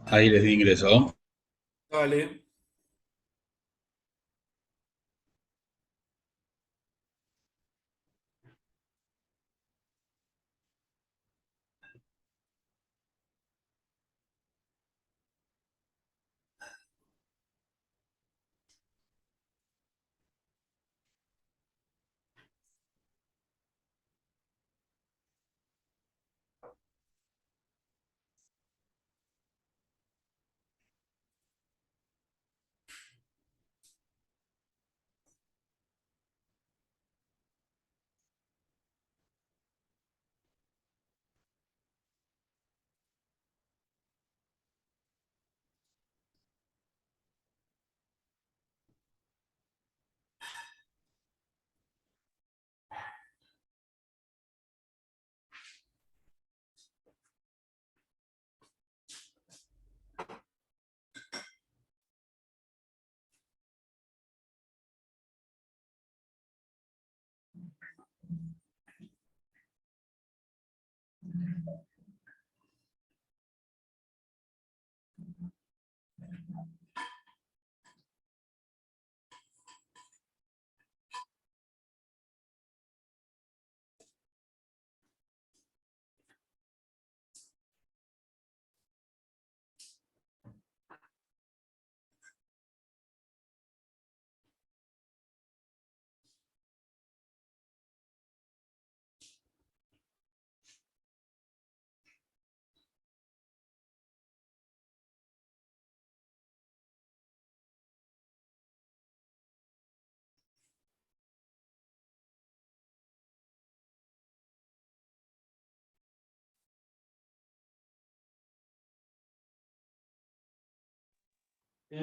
Ahí les di ingreso. Dale.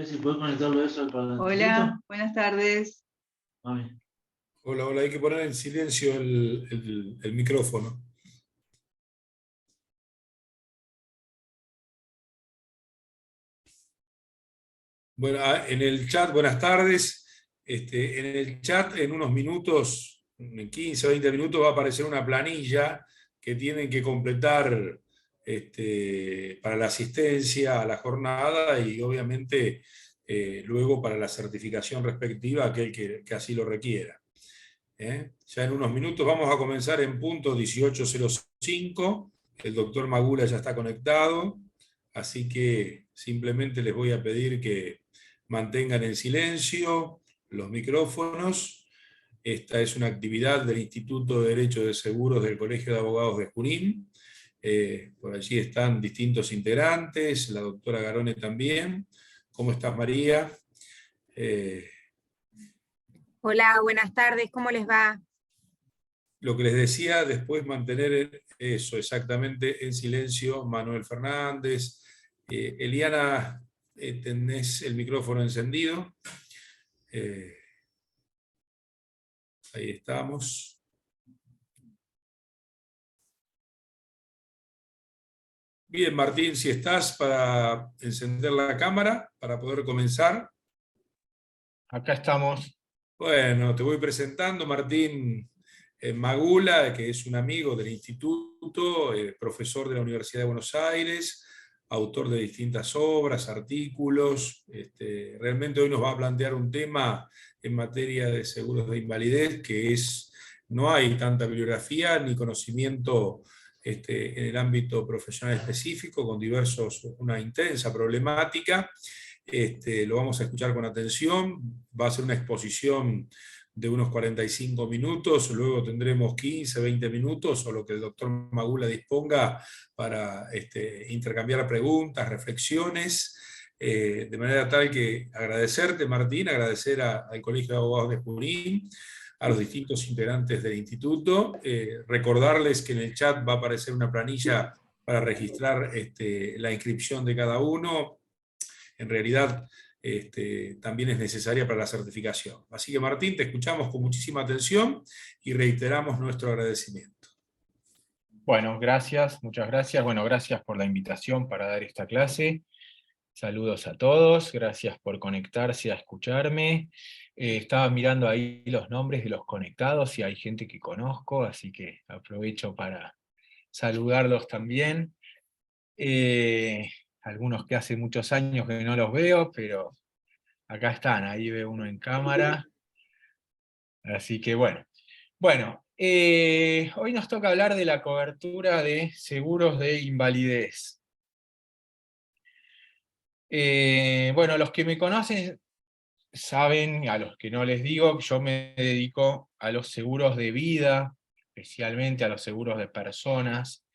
Si puedes conectarlo eso al Hola, buenas tardes. Mami. Hola, hola. Hay que poner en silencio el micrófono. Bueno, en el chat, buenas tardes. En el chat, en unos minutos, en 15 o 20 minutos, va a aparecer una planilla que tienen que completar para la asistencia a la jornada y obviamente luego para la certificación respectiva, aquel que así lo requiera. Ya en unos minutos vamos a comenzar en punto 18:05. El doctor Magula ya está conectado, así que simplemente les voy a pedir que mantengan en silencio los micrófonos. Esta es una actividad del Instituto de Derecho de Seguros del Colegio de Abogados de Junín. Por allí están distintos integrantes, la doctora Garone también. ¿Cómo estás, María? Eh, Hola, buenas tardes, ¿cómo les va? Lo que les decía, después mantener eso exactamente en silencio. Manuel Fernández, Eliana, tenés el micrófono encendido. Eh, Ahí estamos. Bien, Martín, si estás para encender la cámara, para poder comenzar. Acá estamos. Bueno, te voy presentando, Martín Magula, que es un amigo del instituto, profesor de la Universidad de Buenos Aires, autor de distintas obras, artículos. Realmente hoy nos va a plantear un tema en materia de seguros de invalidez, que es, no hay tanta bibliografía ni conocimiento en el ámbito profesional específico, con una intensa problemática. Lo vamos a escuchar con atención. Va a ser una exposición de unos 45 minutos, luego tendremos 15, 20 minutos o lo que el doctor Magula disponga para intercambiar preguntas, reflexiones, de manera tal que agradecerte, Martín, agradecer al Colegio de Abogados de Junín, a los distintos integrantes del instituto, recordarles que en el chat va a aparecer una planilla para registrar la inscripción de cada uno. En realidad también es necesaria para la certificación. Así que Martín, te escuchamos con muchísima atención y reiteramos nuestro agradecimiento. Bueno, gracias, muchas gracias. Bueno, gracias por la invitación para dar esta clase. Saludos a todos, gracias por conectarse a escucharme. Estaba mirando ahí los nombres de los conectados y hay gente que conozco, así que aprovecho para saludarlos también. algunos que hace muchos años que no los veo, pero acá están, ahí veo uno en cámara. Así que bueno. Bueno, hoy nos toca hablar de la cobertura de seguros de invalidez. Bueno, los que me conocen saben, a los que no les digo, que yo me dedico a los seguros de vida, especialmente a los seguros de personas,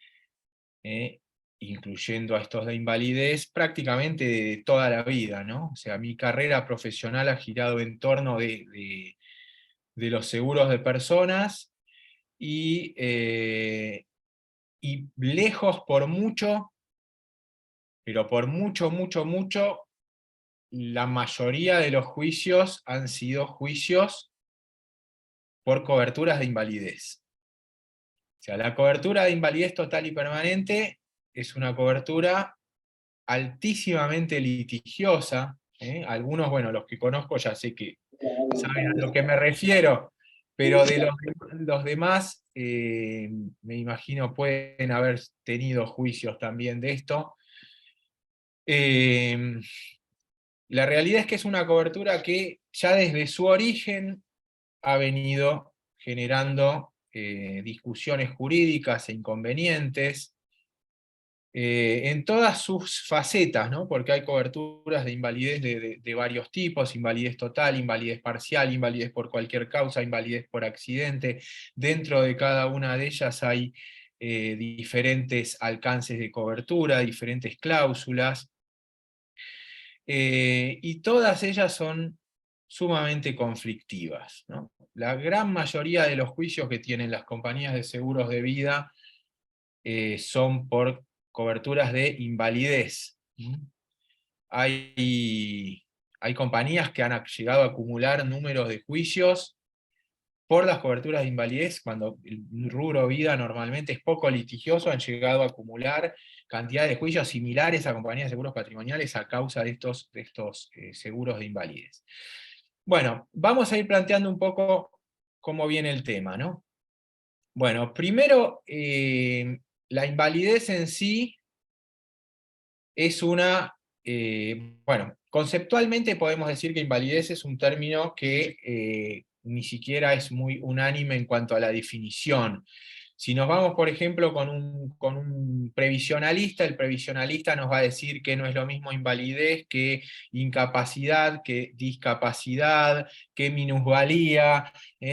incluyendo a estos de invalidez, prácticamente de toda la vida, ¿no? O sea, mi carrera profesional ha girado en torno de los seguros de personas, y lejos por mucho, pero por mucho, mucho, mucho, la mayoría de los juicios han sido juicios por coberturas de invalidez. O sea, la cobertura de invalidez total y permanente es una cobertura altísimamente litigiosa. Algunos, bueno, los que conozco ya sé que saben a lo que me refiero, pero de los demás, me imagino pueden haber tenido juicios también de esto. La realidad es que es una cobertura que ya desde su origen ha venido generando discusiones jurídicas e inconvenientes en todas sus facetas, ¿no? Porque hay coberturas de invalidez de varios tipos: invalidez total, invalidez parcial, invalidez por cualquier causa, invalidez por accidente. Dentro de cada una de ellas hay diferentes alcances de cobertura, diferentes cláusulas, y todas ellas son sumamente conflictivas, ¿no? La gran mayoría de los juicios que tienen las compañías de seguros de vida son por coberturas de invalidez. Hay compañías que han llegado a acumular números de juicios por las coberturas de invalidez, cuando el rubro vida normalmente es poco litigioso, han llegado a acumular cantidades de juicios similares a compañías de seguros patrimoniales a causa de estos seguros de invalidez. Bueno, vamos a ir planteando un poco cómo viene el tema, ¿no? Bueno, primero, la invalidez en sí es una... bueno, conceptualmente podemos decir que invalidez es un término que ni siquiera es muy unánime en cuanto a la definición. Si nos vamos, por ejemplo, con un previsionalista, el previsionalista nos va a decir que no es lo mismo invalidez que incapacidad, que discapacidad, que minusvalía,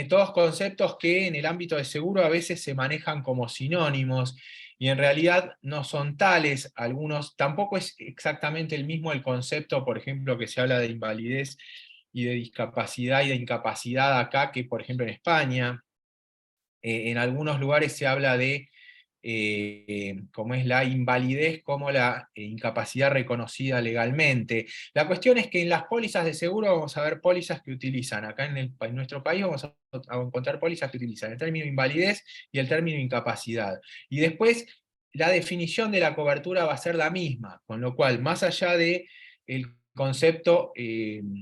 todos conceptos que en el ámbito de seguro a veces se manejan como sinónimos, y en realidad no son tales. Algunos, tampoco es exactamente el mismo el concepto, por ejemplo, que se habla de invalidez y de discapacidad y de incapacidad acá, que por ejemplo en España. En algunos lugares se habla de cómo es la invalidez como la incapacidad reconocida legalmente. La cuestión es que en las pólizas de seguro vamos a ver pólizas que utilizan, acá en nuestro país vamos a encontrar pólizas que utilizan el término invalidez y el término incapacidad. Y después la definición de la cobertura va a ser la misma, con lo cual, más allá del concepto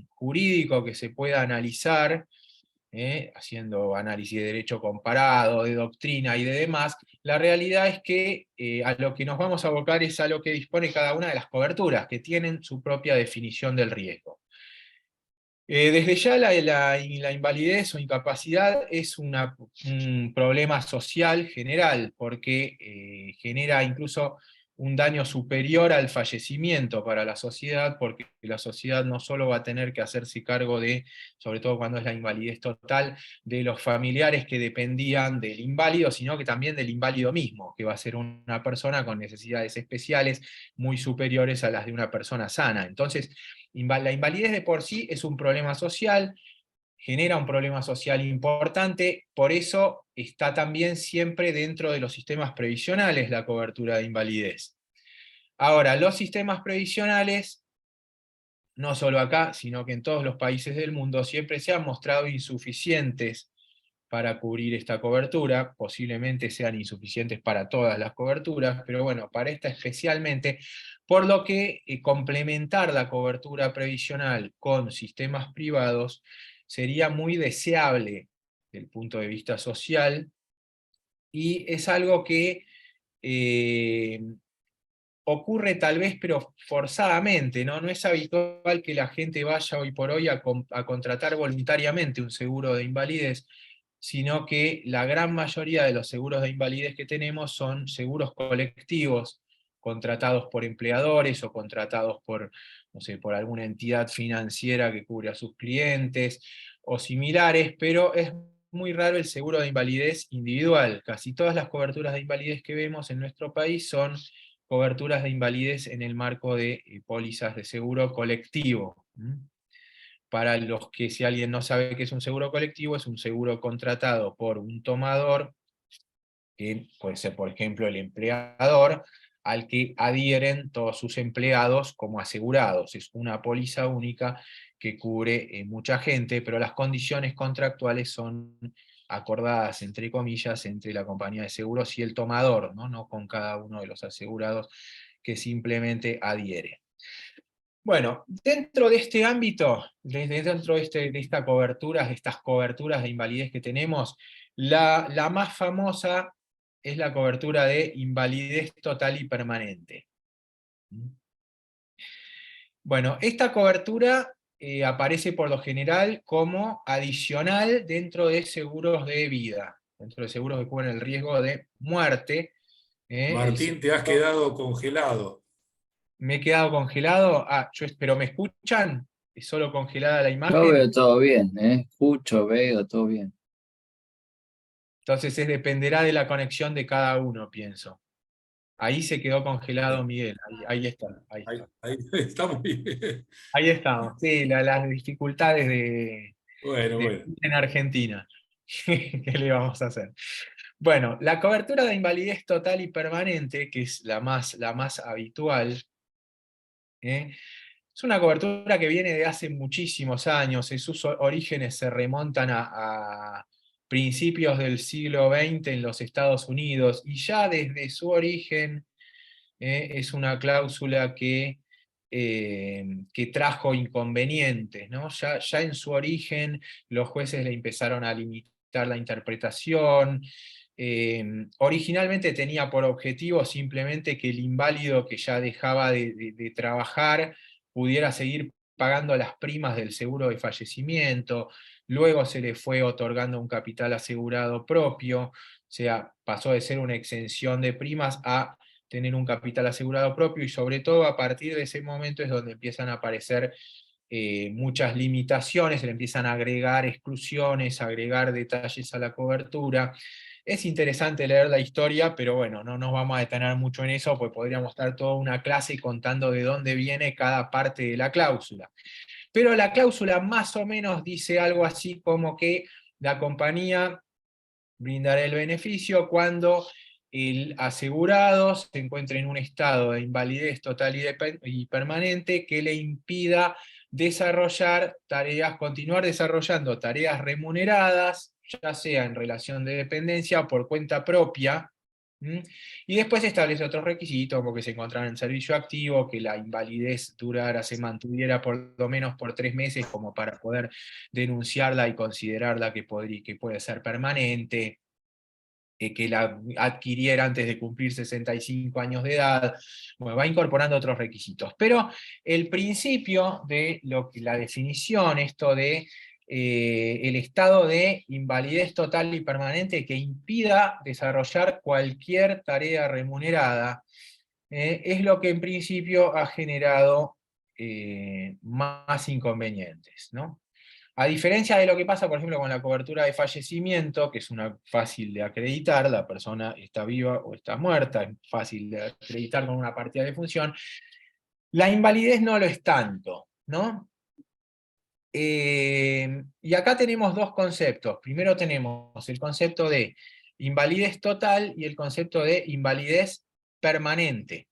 jurídico que se pueda analizar, haciendo análisis de derecho comparado, de doctrina y de demás, la realidad es que a lo que nos vamos a abocar es a lo que dispone cada una de las coberturas, que tienen su propia definición del riesgo. Desde ya la invalidez o incapacidad es un problema social general, porque genera incluso un daño superior al fallecimiento para la sociedad, porque la sociedad no solo va a tener que hacerse cargo de, sobre todo cuando es la invalidez total, de los familiares que dependían del inválido, sino que también del inválido mismo, que va a ser una persona con necesidades especiales muy superiores a las de una persona sana. Entonces, la invalidez de por sí es un problema social, genera un problema social importante, por eso está también siempre dentro de los sistemas previsionales la cobertura de invalidez. Ahora, los sistemas previsionales, no solo acá, sino que en todos los países del mundo, siempre se han mostrado insuficientes para cubrir esta cobertura. Posiblemente sean insuficientes para todas las coberturas, pero bueno, para esta especialmente, por lo que complementar la cobertura previsional con sistemas privados sería muy deseable desde el punto de vista social, y es algo que ocurre tal vez, pero forzadamente, ¿no? No es habitual que la gente vaya hoy por hoy a contratar voluntariamente un seguro de invalidez, sino que la gran mayoría de los seguros de invalidez que tenemos son seguros colectivos, contratados por empleadores o contratados por, no sé, por alguna entidad financiera que cubre a sus clientes, o similares, pero es muy raro el seguro de invalidez individual. Casi todas las coberturas de invalidez que vemos en nuestro país son coberturas de invalidez en el marco de pólizas de seguro colectivo. Para los que, si alguien no sabe qué es un seguro colectivo, es un seguro contratado por un tomador, que puede ser, por ejemplo, el empleador, al que adhieren todos sus empleados como asegurados. Es una póliza única que cubre mucha gente, pero las condiciones contractuales son acordadas, entre comillas, entre la compañía de seguros y el tomador, no con cada uno de los asegurados que simplemente adhiere. Bueno, dentro de este ámbito, dentro de estas coberturas de invalidez que tenemos, la más famosa es la cobertura de invalidez total y permanente. Bueno, esta cobertura aparece por lo general como adicional dentro de seguros de vida, dentro de seguros que cubren el riesgo de muerte. Martín, te has quedado congelado. ¿Me he quedado congelado? ¿Pero me escuchan? ¿Es solo congelada la Yo imagen? veo todo bien, escucho, veo todo bien. Entonces dependerá de la conexión de cada uno, pienso. Ahí se quedó congelado Miguel, ahí está. Ahí está muy bien. Ahí estamos, sí, las dificultades Bueno. en Argentina. ¿Qué le vamos a hacer? Bueno, la cobertura de invalidez total y permanente, que es la más habitual, es una cobertura que viene de hace muchísimos años, sus orígenes se remontan a principios del siglo XX en los Estados Unidos, y ya desde su origen es una cláusula que trajo inconvenientes, ¿no? Ya en su origen los jueces le empezaron a limitar la interpretación. Originalmente tenía por objetivo simplemente que el inválido que ya dejaba de trabajar pudiera seguir pagando las primas del seguro de fallecimiento. Luego se le fue otorgando un capital asegurado propio, o sea, pasó de ser una exención de primas a tener un capital asegurado propio, y sobre todo a partir de ese momento es donde empiezan a aparecer muchas limitaciones, se le empiezan a agregar exclusiones, a agregar detalles a la cobertura. Es interesante leer la historia, pero bueno, no nos vamos a detener mucho en eso, pues podríamos estar toda una clase contando de dónde viene cada parte de la cláusula. Pero la cláusula más o menos dice algo así como que la compañía brindará el beneficio cuando el asegurado se encuentre en un estado de invalidez total y permanente que le impida continuar desarrollando tareas remuneradas, ya sea en relación de dependencia o por cuenta propia. Y después establece otros requisitos, como que se encontrara en servicio activo, que la invalidez se mantuviera por lo menos por 3 meses, como para poder denunciarla y considerarla que puede ser permanente, que la adquiriera antes de cumplir 65 años de edad. Bueno, va incorporando otros requisitos. Pero el principio de la definición, esto de el estado de invalidez total y permanente que impida desarrollar cualquier tarea remunerada, es lo que en principio ha generado más inconvenientes, ¿no? A diferencia de lo que pasa, por ejemplo, con la cobertura de fallecimiento, que es fácil de acreditar, la persona está viva o está muerta, es fácil de acreditar con una partida de función, la invalidez no lo es tanto, ¿no? Y acá tenemos dos conceptos. Primero tenemos el concepto de invalidez total y el concepto de invalidez permanente.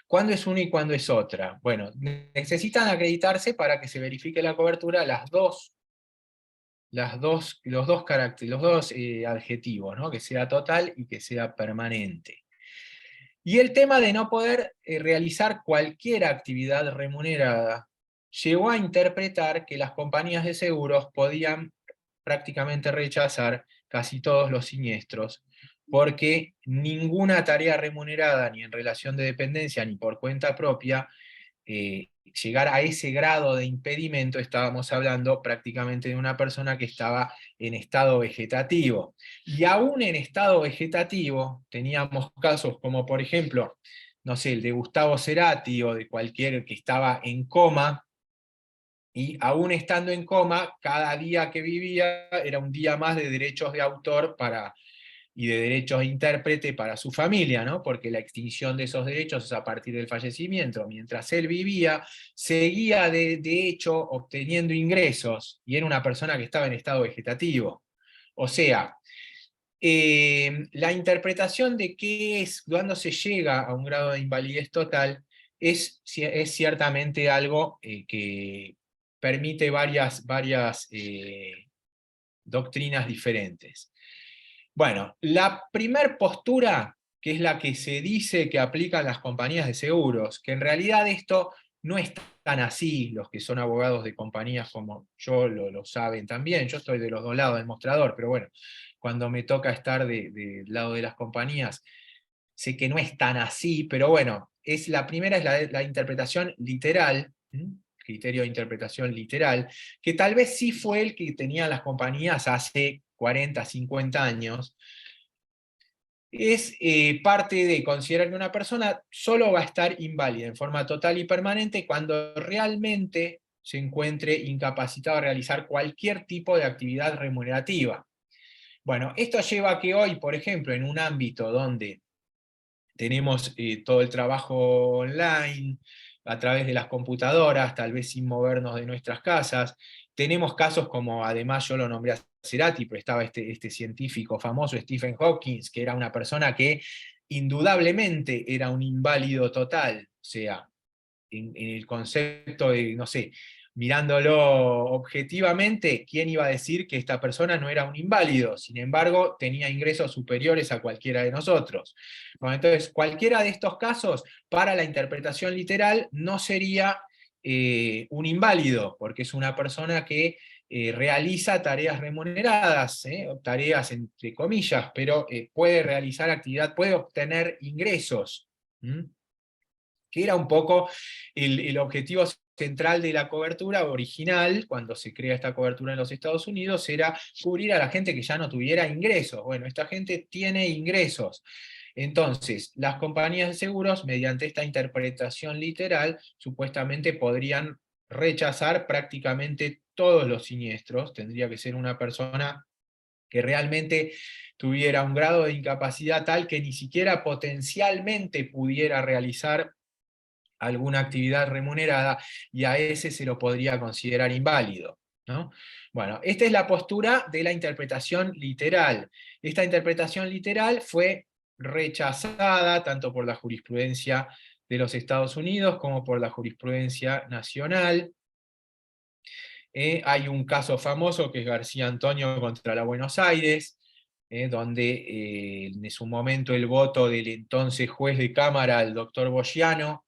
¿Cuándo es una y cuándo es otra? Bueno, necesitan acreditarse para que se verifique la cobertura los dos adjetivos, ¿no? Que sea total y que sea permanente. Y el tema de no poder realizar cualquier actividad remunerada llegó a interpretar que las compañías de seguros podían prácticamente rechazar casi todos los siniestros porque ninguna tarea remunerada, ni en relación de dependencia, ni por cuenta propia, llegar a ese grado de impedimento, estábamos hablando prácticamente de una persona que estaba en estado vegetativo. Y aún en estado vegetativo, teníamos casos como por ejemplo, no sé, el de Gustavo Cerati, o de cualquier que estaba en coma, y aún estando en coma, cada día que vivía era un día más de derechos de autor y de derechos de intérprete para su familia, ¿no? Porque la extinción de esos derechos es a partir del fallecimiento. Mientras él vivía, seguía de hecho obteniendo ingresos, y era una persona que estaba en estado vegetativo. O sea, la interpretación de qué es, cuando se llega a un grado de invalidez total, es ciertamente algo que permite varias doctrinas diferentes. Bueno, la primer postura, que es la que se dice que aplican las compañías de seguros, que en realidad esto no es tan así, los que son abogados de compañías como yo lo saben también, yo estoy de los dos lados del mostrador, pero bueno, cuando me toca estar del lado de las compañías, sé que no es tan así, pero bueno, la primera es la interpretación literal, criterio de interpretación literal, que tal vez sí fue el que tenían las compañías hace 40, 50 años, es parte de considerar que una persona solo va a estar inválida en forma total y permanente cuando realmente se encuentre incapacitado a realizar cualquier tipo de actividad remunerativa. Bueno, esto lleva a que hoy, por ejemplo, en un ámbito donde tenemos todo el trabajo online, a través de las computadoras, tal vez sin movernos de nuestras casas. Tenemos casos como, además yo lo nombré a Cerati, pero estaba este científico famoso, Stephen Hawking, que era una persona que indudablemente era un inválido total, o sea, en el concepto de, no sé, mirándolo objetivamente, ¿quién iba a decir que esta persona no era un inválido? Sin embargo, tenía ingresos superiores a cualquiera de nosotros. Bueno, entonces, cualquiera de estos casos, para la interpretación literal, no sería un inválido, porque es una persona que realiza tareas remuneradas, tareas entre comillas, pero puede realizar actividad, puede obtener ingresos. Que era un poco el objetivo central de la cobertura original, cuando se crea esta cobertura en los Estados Unidos, era cubrir a la gente que ya no tuviera ingresos. Bueno, esta gente tiene ingresos. Entonces, las compañías de seguros, mediante esta interpretación literal, supuestamente podrían rechazar prácticamente todos los siniestros. Tendría que ser una persona que realmente tuviera un grado de incapacidad tal que ni siquiera potencialmente pudiera realizar alguna actividad remunerada, y a ese se lo podría considerar inválido, ¿no? Bueno, esta es la postura de la interpretación literal. Esta interpretación literal fue rechazada tanto por la jurisprudencia de los Estados Unidos como por la jurisprudencia nacional. Hay un caso famoso que es García Antonio contra la Buenos Aires, donde en su momento el voto del entonces juez de Cámara, el doctor Bogiano,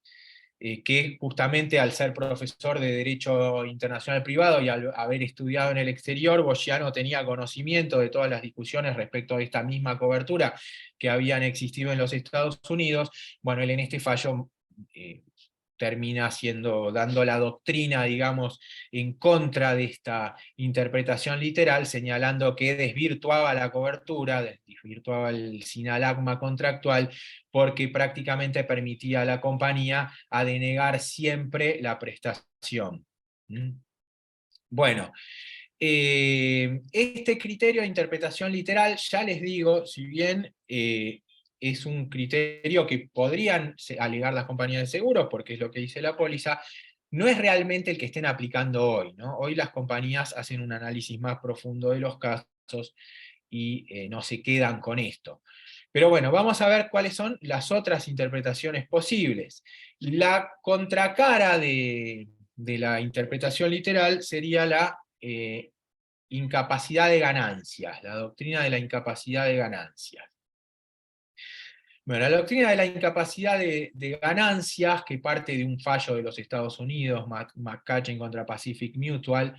que justamente al ser profesor de Derecho Internacional Privado y al haber estudiado en el exterior, Bogiano tenía conocimiento de todas las discusiones respecto a esta misma cobertura que habían existido en los Estados Unidos. Bueno, él en este fallo termina dando la doctrina, digamos, en contra de esta interpretación literal, señalando que desvirtuaba la cobertura, desvirtuaba el sinalagma contractual, porque prácticamente permitía a la compañía a denegar siempre la prestación. Bueno, este criterio de interpretación literal, ya les digo, si bien es un criterio que podrían alegar las compañías de seguros, porque es lo que dice la póliza, no es realmente el que estén aplicando hoy, ¿no? Hoy las compañías hacen un análisis más profundo de los casos y no se quedan con esto. Pero bueno, vamos a ver cuáles son las otras interpretaciones posibles. La contracara de la interpretación literal sería la incapacidad de ganancias, la doctrina de la incapacidad de ganancias. Bueno, la doctrina de la incapacidad de ganancias, que parte de un fallo de los Estados Unidos, McCutcheon contra Pacific Mutual,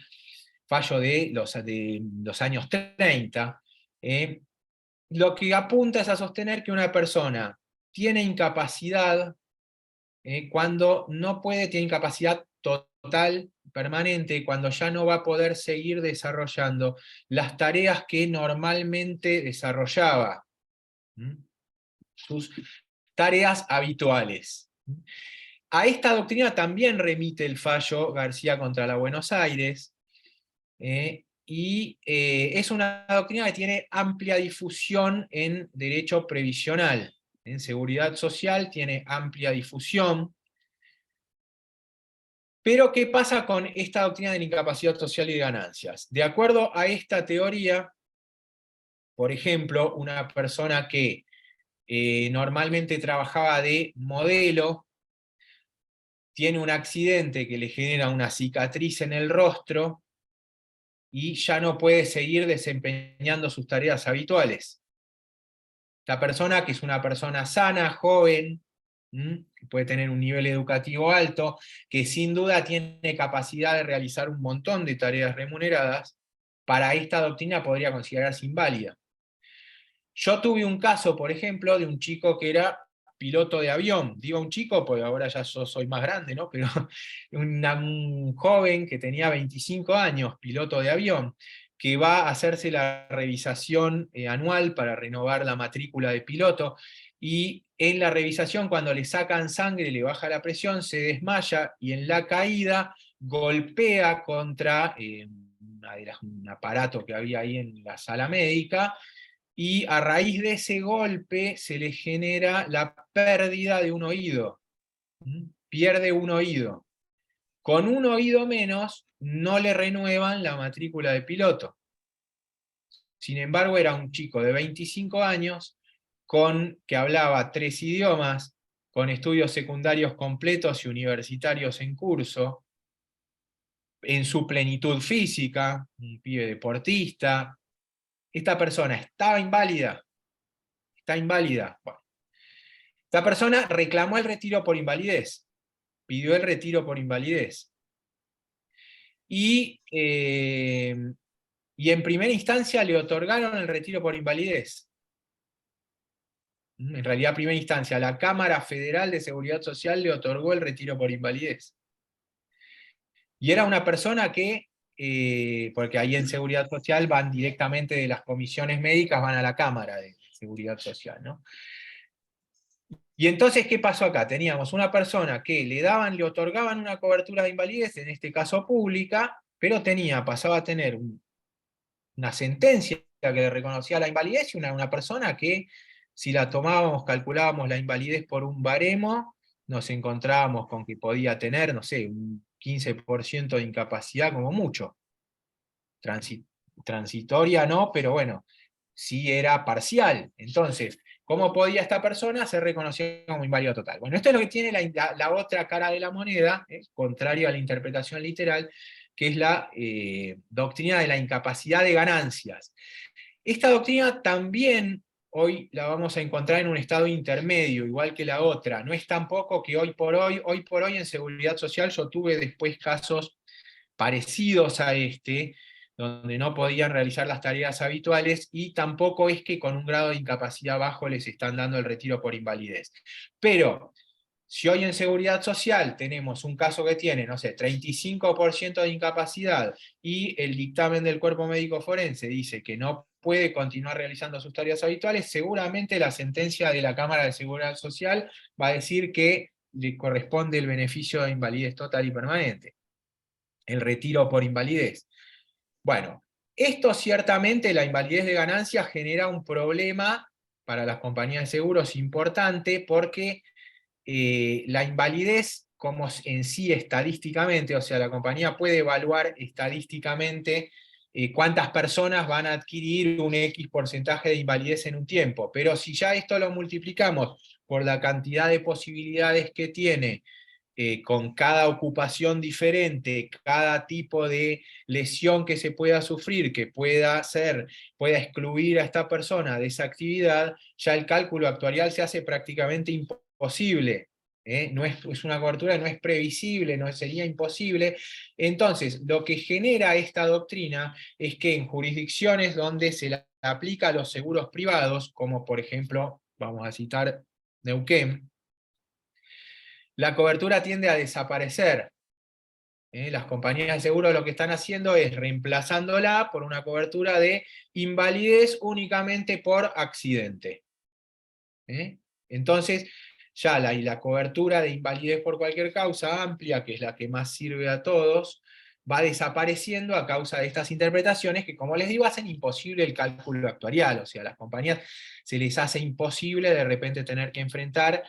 fallo de los años 30, lo que apunta es a sostener que una persona tiene incapacidad cuando no puede, tiene incapacidad total, permanente, cuando ya no va a poder seguir desarrollando las tareas que normalmente desarrollaba, sus tareas habituales. A esta doctrina también remite el fallo García contra la Buenos Aires, y es una doctrina que tiene amplia difusión en derecho previsional. En seguridad social tiene amplia difusión. Pero, ¿qué pasa con esta doctrina de la incapacidad social y de ganancias? De acuerdo a esta teoría, por ejemplo, una persona que normalmente trabajaba de modelo, tiene un accidente que le genera una cicatriz en el rostro, y ya no puede seguir desempeñando sus tareas habituales. Esta persona, que es una persona sana, joven, que puede tener un nivel educativo alto, que sin duda tiene capacidad de realizar un montón de tareas remuneradas, para esta doctrina podría considerarse inválida. Yo tuve un caso, por ejemplo, de un chico que era piloto de avión. Digo un chico porque ahora ya soy más grande, ¿no? Pero un joven que tenía 25 años, piloto de avión, que va a hacerse la revisación anual para renovar la matrícula de piloto, y en la revisación, cuando le sacan sangre, le baja la presión, se desmaya, y en la caída golpea contra un aparato que había ahí en la sala médica, y a raíz de ese golpe se le genera la pérdida de un oído. Pierde un oído. Con un oído menos no le renuevan la matrícula de piloto. Sin embargo, era un chico de 25 años, que hablaba 3 idiomas, con estudios secundarios completos y universitarios en curso, en su plenitud física, un pibe deportista. Esta persona estaba inválida. Está inválida. Bueno, esta persona reclamó el retiro por invalidez, pidió el retiro por invalidez. Y en primera instancia le otorgaron el retiro por invalidez. En realidad, a primera instancia, la Cámara Federal de Seguridad Social le otorgó el retiro por invalidez. Y era una persona que, porque ahí en Seguridad Social van directamente de las comisiones médicas, van a la Cámara de Seguridad Social, ¿no? Y entonces, ¿qué pasó acá? Teníamos una persona que le otorgaban una cobertura de invalidez, en este caso pública, pero pasaba a tener una sentencia que le reconocía la invalidez, y una persona que, si la tomábamos, calculábamos la invalidez por un baremo, nos encontrábamos con que podía tener, no sé, un 15% de incapacidad como mucho. Transitoria no, pero bueno, sí era parcial. Entonces, ¿cómo podía esta persona ser reconocida como inválida total? Bueno, esto es lo que tiene la otra cara de la moneda, contrario a la interpretación literal, que es la doctrina de la incapacidad de ganancias. Esta doctrina también hoy la vamos a encontrar en un estado intermedio, igual que la otra. No es tampoco que hoy por hoy en seguridad social yo tuve después casos parecidos a este, donde no podían realizar las tareas habituales, y tampoco es que con un grado de incapacidad bajo les están dando el retiro por invalidez. Pero, si hoy en seguridad social tenemos un caso que tiene, no sé, 35% de incapacidad, y el dictamen del cuerpo médico forense dice que no puede continuar realizando sus tareas habituales, seguramente la sentencia de la Cámara de Seguridad Social va a decir que le corresponde el beneficio de invalidez total y permanente, el retiro por invalidez. Bueno, esto ciertamente, la invalidez de ganancias, genera un problema para las compañías de seguros importante, porque la invalidez, como en sí estadísticamente, o sea, la compañía puede evaluar estadísticamente cuántas personas van a adquirir un X porcentaje de invalidez en un tiempo, pero si ya esto lo multiplicamos por la cantidad de posibilidades que tiene, con cada ocupación diferente, cada tipo de lesión que se pueda sufrir, que pueda excluir a esta persona de esa actividad, ya el cálculo actuarial se hace prácticamente imposible. No es una cobertura, no es previsible, no sería imposible. Entonces, lo que genera esta doctrina es que en jurisdicciones donde se la aplica a los seguros privados, como por ejemplo, vamos a citar Neuquén, la cobertura tiende a desaparecer. Las compañías de seguro lo que están haciendo es reemplazándola por una cobertura de invalidez únicamente por accidente. Entonces, ya la cobertura de invalidez por cualquier causa amplia, que es la que más sirve a todos, va desapareciendo a causa de estas interpretaciones que, como les digo, hacen imposible el cálculo actuarial. O sea, a las compañías se les hace imposible de repente tener que enfrentar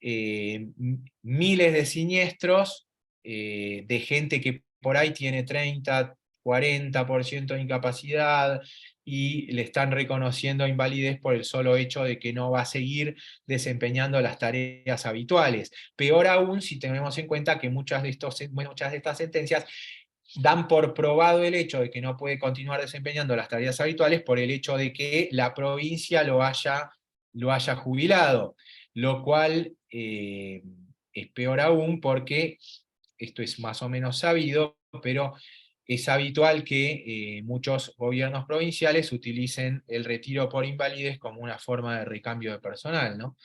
miles de siniestros de gente que por ahí tiene 30, 40% de incapacidad, y le están reconociendo invalidez por el solo hecho de que no va a seguir desempeñando las tareas habituales. Peor aún si tenemos en cuenta que muchas de estas sentencias dan por probado el hecho de que no puede continuar desempeñando las tareas habituales por el hecho de que la provincia lo haya jubilado, lo cual es peor aún porque, esto es más o menos sabido, pero es habitual que muchos gobiernos provinciales utilicen el retiro por invalidez como una forma de recambio de personal, ¿no?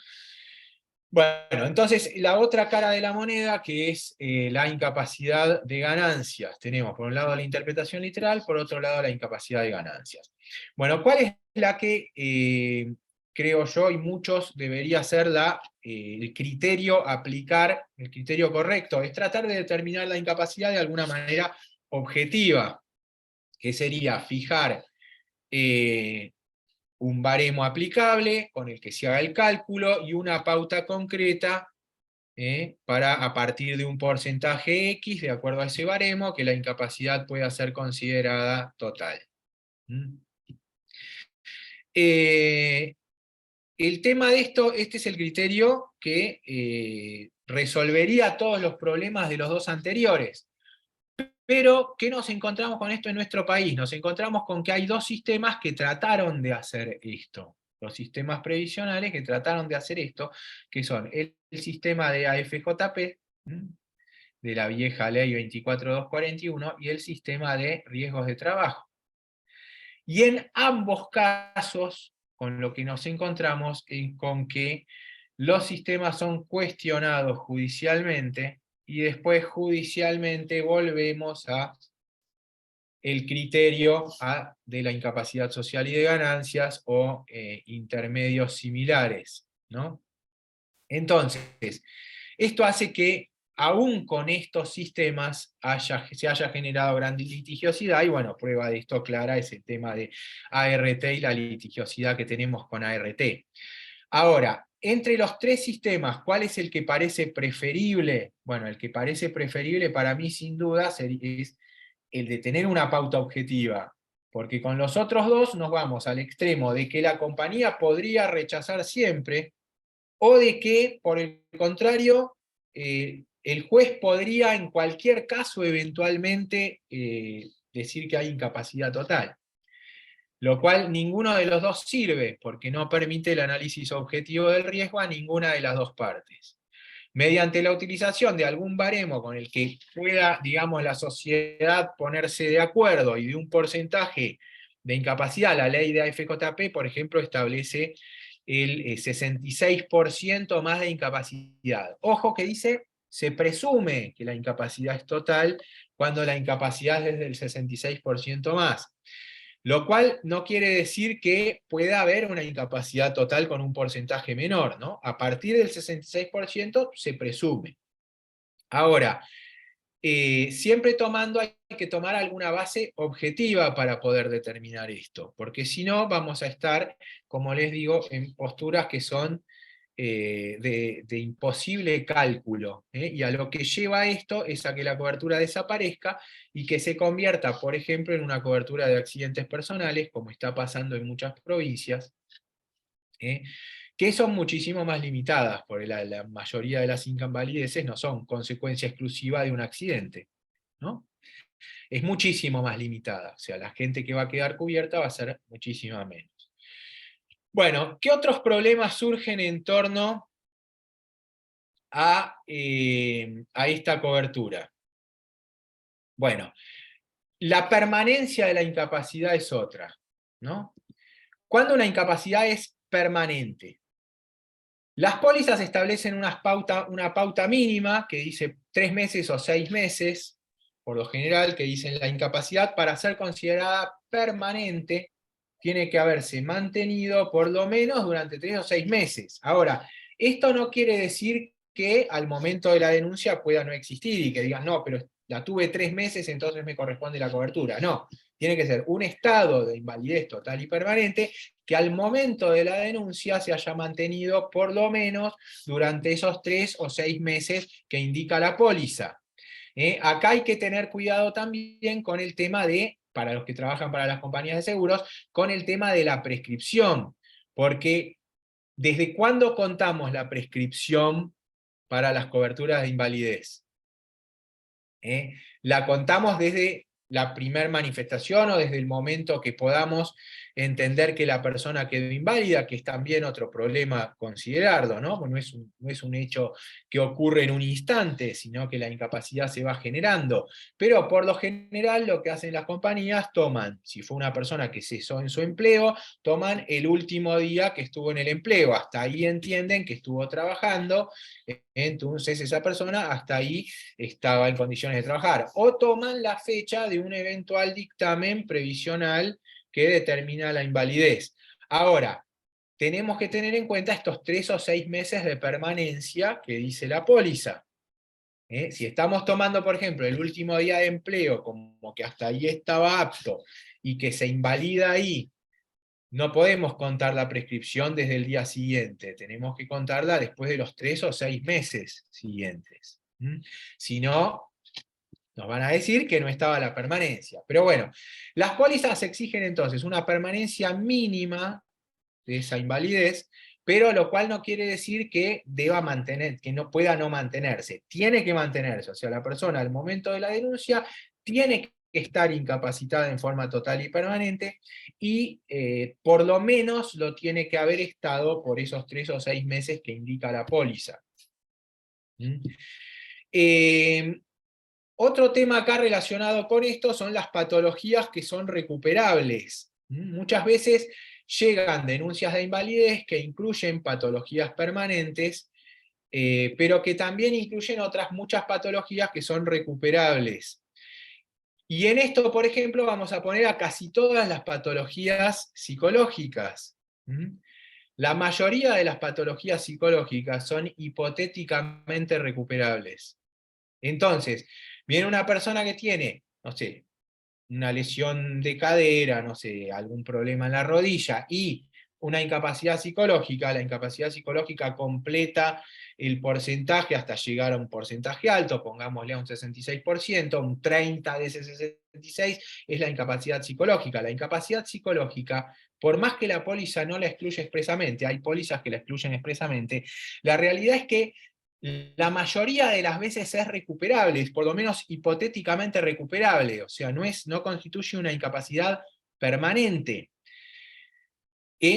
Bueno, entonces la otra cara de la moneda, que es la incapacidad de ganancias. Tenemos por un lado la interpretación literal, por otro lado la incapacidad de ganancias. Bueno, ¿cuál es la que creo yo y muchos debería ser el criterio a aplicar, el criterio correcto? Es tratar de determinar la incapacidad de alguna manera objetiva, que sería fijar un baremo aplicable con el que se haga el cálculo y una pauta concreta para, a partir de un porcentaje X, de acuerdo a ese baremo, que la incapacidad pueda ser considerada total. El tema de esto, este es el criterio que resolvería todos los problemas de los dos anteriores. Pero, ¿qué nos encontramos con esto en nuestro país? Nos encontramos con que hay dos sistemas que trataron de hacer esto. Los sistemas previsionales que trataron de hacer esto, que son el sistema de AFJP, de la vieja ley 24241, y el sistema de riesgos de trabajo. Y en ambos casos, con lo que nos encontramos es con que los sistemas son cuestionados judicialmente, y después judicialmente volvemos a el criterio de la incapacidad social y de ganancias o intermedios similares, ¿no? Entonces, esto hace que aún con estos sistemas se haya generado gran litigiosidad, y bueno, prueba de esto clara es el tema de ART y la litigiosidad que tenemos con ART. Ahora, entre los tres sistemas, ¿cuál es el que parece preferible? Bueno, el que parece preferible para mí sin duda es el de tener una pauta objetiva, porque con los otros dos nos vamos al extremo de que la compañía podría rechazar siempre, o de que, por el contrario, el juez podría en cualquier caso eventualmente decir que hay incapacidad total. Lo cual ninguno de los dos sirve, porque no permite el análisis objetivo del riesgo a ninguna de las dos partes. Mediante la utilización de algún baremo con el que pueda, digamos, la sociedad ponerse de acuerdo y de un porcentaje de incapacidad, la ley de AFJP, por ejemplo, establece el 66% más de incapacidad. Ojo que dice, se presume que la incapacidad es total cuando la incapacidad es del 66% más. Lo cual no quiere decir que pueda haber una incapacidad total con un porcentaje menor, ¿no? A partir del 66% se presume. Ahora, siempre hay que tomar alguna base objetiva para poder determinar esto, porque si no vamos a estar, como les digo, en posturas que son de imposible cálculo, y a lo que lleva esto es a que la cobertura desaparezca y que se convierta, por ejemplo, en una cobertura de accidentes personales, como está pasando en muchas provincias, que son muchísimo más limitadas, porque la mayoría de las invalideces no son consecuencia exclusiva de un accidente, ¿no? Es muchísimo más limitada, o sea, la gente que va a quedar cubierta va a ser muchísima menos. Bueno, ¿qué otros problemas surgen en torno a esta cobertura? Bueno, la permanencia de la incapacidad es otra, ¿no? ¿Cuándo una incapacidad es permanente? Las pólizas establecen una pauta mínima que dice 3 meses o 6 meses, por lo general, que dicen la incapacidad para ser considerada permanente tiene que haberse mantenido por lo menos durante 3 o 6 meses. Ahora, esto no quiere decir que al momento de la denuncia pueda no existir y que digan, no, pero la tuve 3 meses, entonces me corresponde la cobertura. No, tiene que ser un estado de invalidez total y permanente que al momento de la denuncia se haya mantenido por lo menos durante esos 3 o 6 meses que indica la póliza. Acá hay que tener cuidado también con el tema de, para los que trabajan para las compañías de seguros, con el tema de la prescripción, porque ¿desde cuándo contamos la prescripción para las coberturas de invalidez? La contamos desde la primera manifestación o desde el momento que podamos entender que la persona quedó inválida, que es también otro problema considerarlo, ¿no? No es un hecho que ocurre en un instante, sino que la incapacidad se va generando. Pero por lo general lo que hacen las compañías, toman, si fue una persona que cesó en su empleo, toman el último día que estuvo en el empleo, hasta ahí entienden que estuvo trabajando, entonces esa persona hasta ahí estaba en condiciones de trabajar. O toman la fecha de un eventual dictamen previsional que determina la invalidez. Ahora, tenemos que tener en cuenta estos 3 o 6 meses de permanencia que dice la póliza. Si estamos tomando, por ejemplo, el último día de empleo como que hasta ahí estaba apto y que se invalida ahí, no podemos contar la prescripción desde el día siguiente, tenemos que contarla después de los 3 o 6 meses siguientes. Si no, nos van a decir que no estaba la permanencia. Pero bueno, las pólizas exigen entonces una permanencia mínima de esa invalidez, pero lo cual no quiere decir que deba mantener, que no pueda no mantenerse. Tiene que mantenerse, o sea, la persona al momento de la denuncia tiene que estar incapacitada en forma total y permanente, y por lo menos lo tiene que haber estado por esos 3 o 6 meses que indica la póliza. Otro tema acá relacionado con esto son las patologías que son recuperables. Muchas veces llegan denuncias de invalidez que incluyen patologías permanentes, pero que también incluyen otras muchas patologías que son recuperables. Y en esto, por ejemplo, vamos a poner a casi todas las patologías psicológicas. La mayoría de las patologías psicológicas son hipotéticamente recuperables. Entonces, viene una persona que tiene, no sé, una lesión de cadera, no sé, algún problema en la rodilla y una incapacidad psicológica, la incapacidad psicológica completa el porcentaje hasta llegar a un porcentaje alto, pongámosle a un 66%, un 30% de ese 66% es la incapacidad psicológica. La incapacidad psicológica, por más que la póliza no la excluye expresamente, hay pólizas que la excluyen expresamente, la realidad es que la mayoría de las veces es recuperable, por lo menos hipotéticamente recuperable, o sea, no constituye una incapacidad permanente.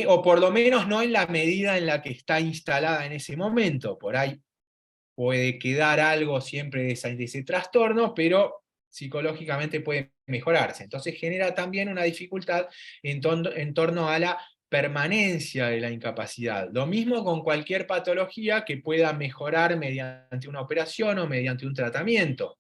O por lo menos no en la medida en la que está instalada en ese momento. Por ahí puede quedar algo siempre de ese trastorno, pero psicológicamente puede mejorarse. Entonces genera también una dificultad en torno a la permanencia de la incapacidad. Lo mismo con cualquier patología que pueda mejorar mediante una operación o mediante un tratamiento.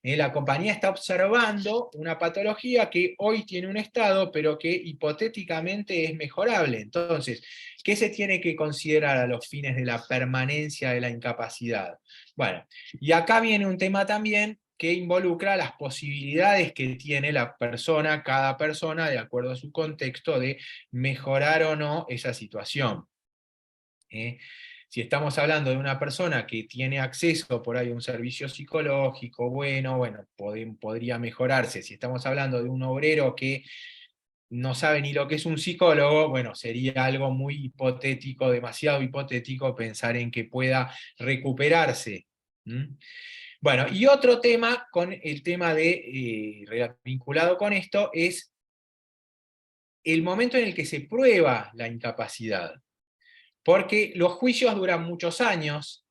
La compañía está observando una patología que hoy tiene un estado, pero que hipotéticamente es mejorable. Entonces, ¿qué se tiene que considerar a los fines de la permanencia de la incapacidad? Bueno, y acá viene un tema también que involucra las posibilidades que tiene la persona, cada persona, de acuerdo a su contexto, de mejorar o no esa situación. Si estamos hablando de una persona que tiene acceso por ahí a un servicio psicológico, bueno, podría mejorarse. Si estamos hablando de un obrero que no sabe ni lo que es un psicólogo, bueno, sería algo muy hipotético, demasiado hipotético pensar en que pueda recuperarse. Bueno, y otro tema, con el tema vinculado con esto, es el momento en el que se prueba la incapacidad. Porque los juicios duran muchos años,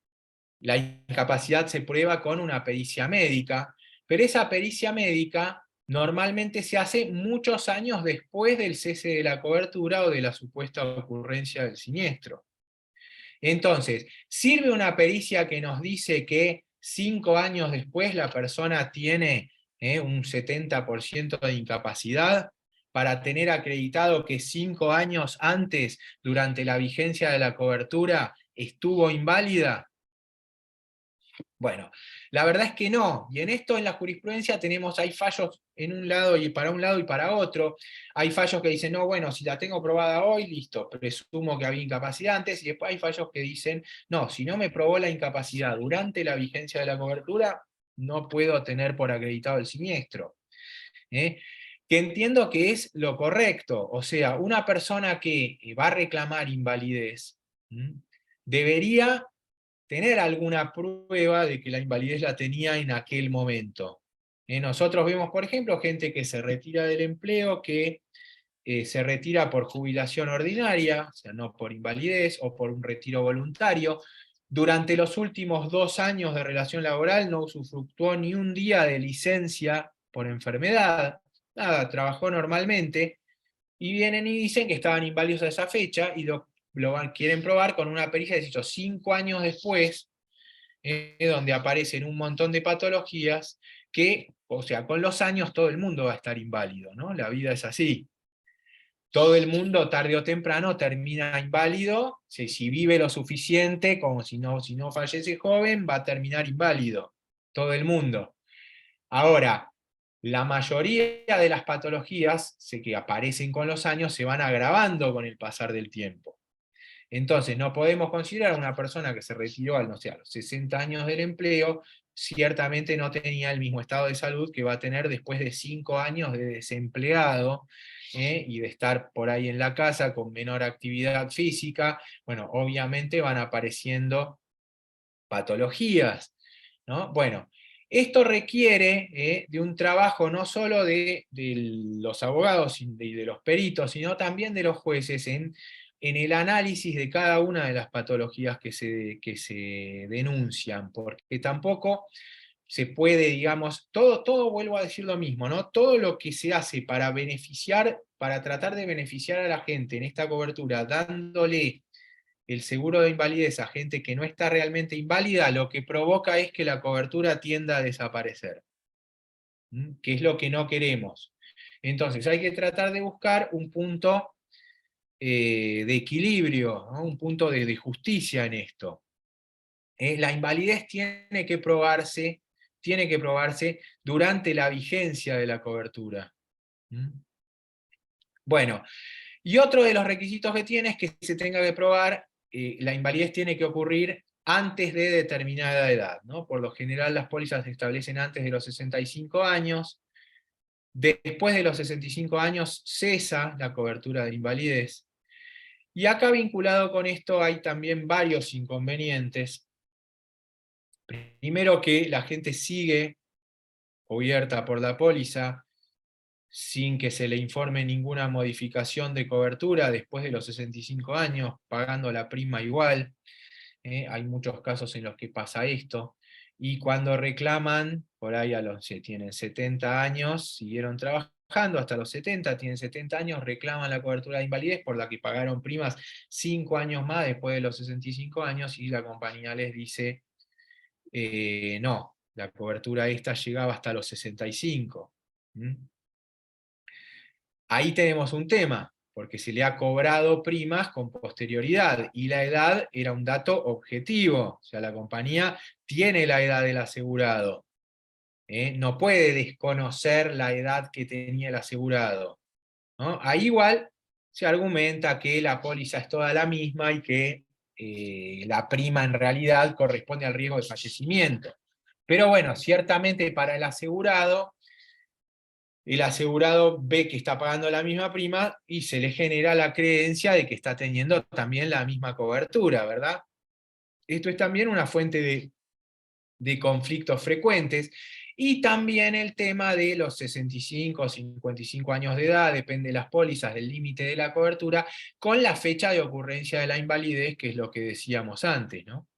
La incapacidad se prueba con una pericia médica, pero esa pericia médica normalmente se hace muchos años después del cese de la cobertura o de la supuesta ocurrencia del siniestro. Entonces, ¿sirve una pericia que nos dice que 5 años después la persona tiene un 70% de incapacidad, para tener acreditado que 5 años antes, durante la vigencia de la cobertura, estuvo inválida? Bueno, la verdad es que no, y en esto en la jurisprudencia hay fallos en un lado y para otro. Hay fallos que dicen, no, bueno, si la tengo probada hoy, listo, presumo que había incapacidad antes, y después hay fallos que dicen, no, si no me probó la incapacidad durante la vigencia de la cobertura, no puedo tener por acreditado el siniestro. Que entiendo que es lo correcto, o sea, una persona que va a reclamar invalidez, debería tener alguna prueba de que la invalidez la tenía en aquel momento. Nosotros vemos, por ejemplo, gente que se retira del empleo, que se retira por jubilación ordinaria, o sea, no por invalidez, o por un retiro voluntario. Durante los últimos 2 años de relación laboral no usufructuó ni un día de licencia por enfermedad, nada, trabajó normalmente, y vienen y dicen que estaban inválidos a esa fecha, y lo quieren probar con una pericia de 5 años después, donde aparecen un montón de patologías que, o sea, con los años todo el mundo va a estar inválido, ¿no? La vida es así. Todo el mundo, tarde o temprano, termina inválido. Si vive lo suficiente, como si no fallece joven, va a terminar inválido. Todo el mundo. Ahora, la mayoría de las patologías que aparecen con los años se van agravando con el pasar del tiempo. Entonces, no podemos considerar a una persona que se retiró a los 60 años del empleo, ciertamente no tenía el mismo estado de salud que va a tener después de 5 años de desempleado, y de estar por ahí en la casa con menor actividad física. Bueno, obviamente van apareciendo patologías, ¿no? Bueno, esto requiere de un trabajo no solo de los abogados y de los peritos, sino también de los jueces en el análisis de cada una de las patologías que se denuncian, porque tampoco se puede, digamos, todo vuelvo a decir lo mismo, ¿no? Todo lo que se hace para tratar de beneficiar a la gente en esta cobertura, dándole el seguro de invalidez a gente que no está realmente inválida, lo que provoca es que la cobertura tienda a desaparecer, que es lo que no queremos. Entonces hay que tratar de buscar un punto de equilibrio, ¿no? Un punto de justicia en esto. La invalidez tiene que probarse durante la vigencia de la cobertura. Bueno, y otro de los requisitos que tiene es que se tenga que probar, la invalidez tiene que ocurrir antes de determinada edad, ¿no? Por lo general las pólizas se establecen antes de los 65 años, después de los 65 años cesa la cobertura de invalidez, y acá vinculado con esto hay también varios inconvenientes. Primero, que la gente sigue cubierta por la póliza sin que se le informe ninguna modificación de cobertura después de los 65 años, pagando la prima igual. Hay muchos casos en los que pasa esto, y cuando reclaman, por ahí tienen 70 años, siguieron trabajando hasta los 70, tienen 70 años, reclaman la cobertura de invalidez por la que pagaron primas 5 años más después de los 65 años, y la compañía les dice, no, la cobertura esta llegaba hasta los 65. Ahí tenemos un tema, porque se le ha cobrado primas con posterioridad, y la edad era un dato objetivo, o sea, la compañía tiene la edad del asegurado, no puede desconocer la edad que tenía el asegurado, ¿no? Ahí igual se argumenta que la póliza es toda la misma y que la prima en realidad corresponde al riesgo de fallecimiento. Pero bueno, ciertamente para el asegurado ve que está pagando la misma prima y se le genera la creencia de que está teniendo también la misma cobertura, ¿verdad? Esto es también una fuente de conflictos frecuentes, y también el tema de los 65 o 55 años de edad, depende de las pólizas, del límite de la cobertura, con la fecha de ocurrencia de la invalidez, que es lo que decíamos antes, ¿no?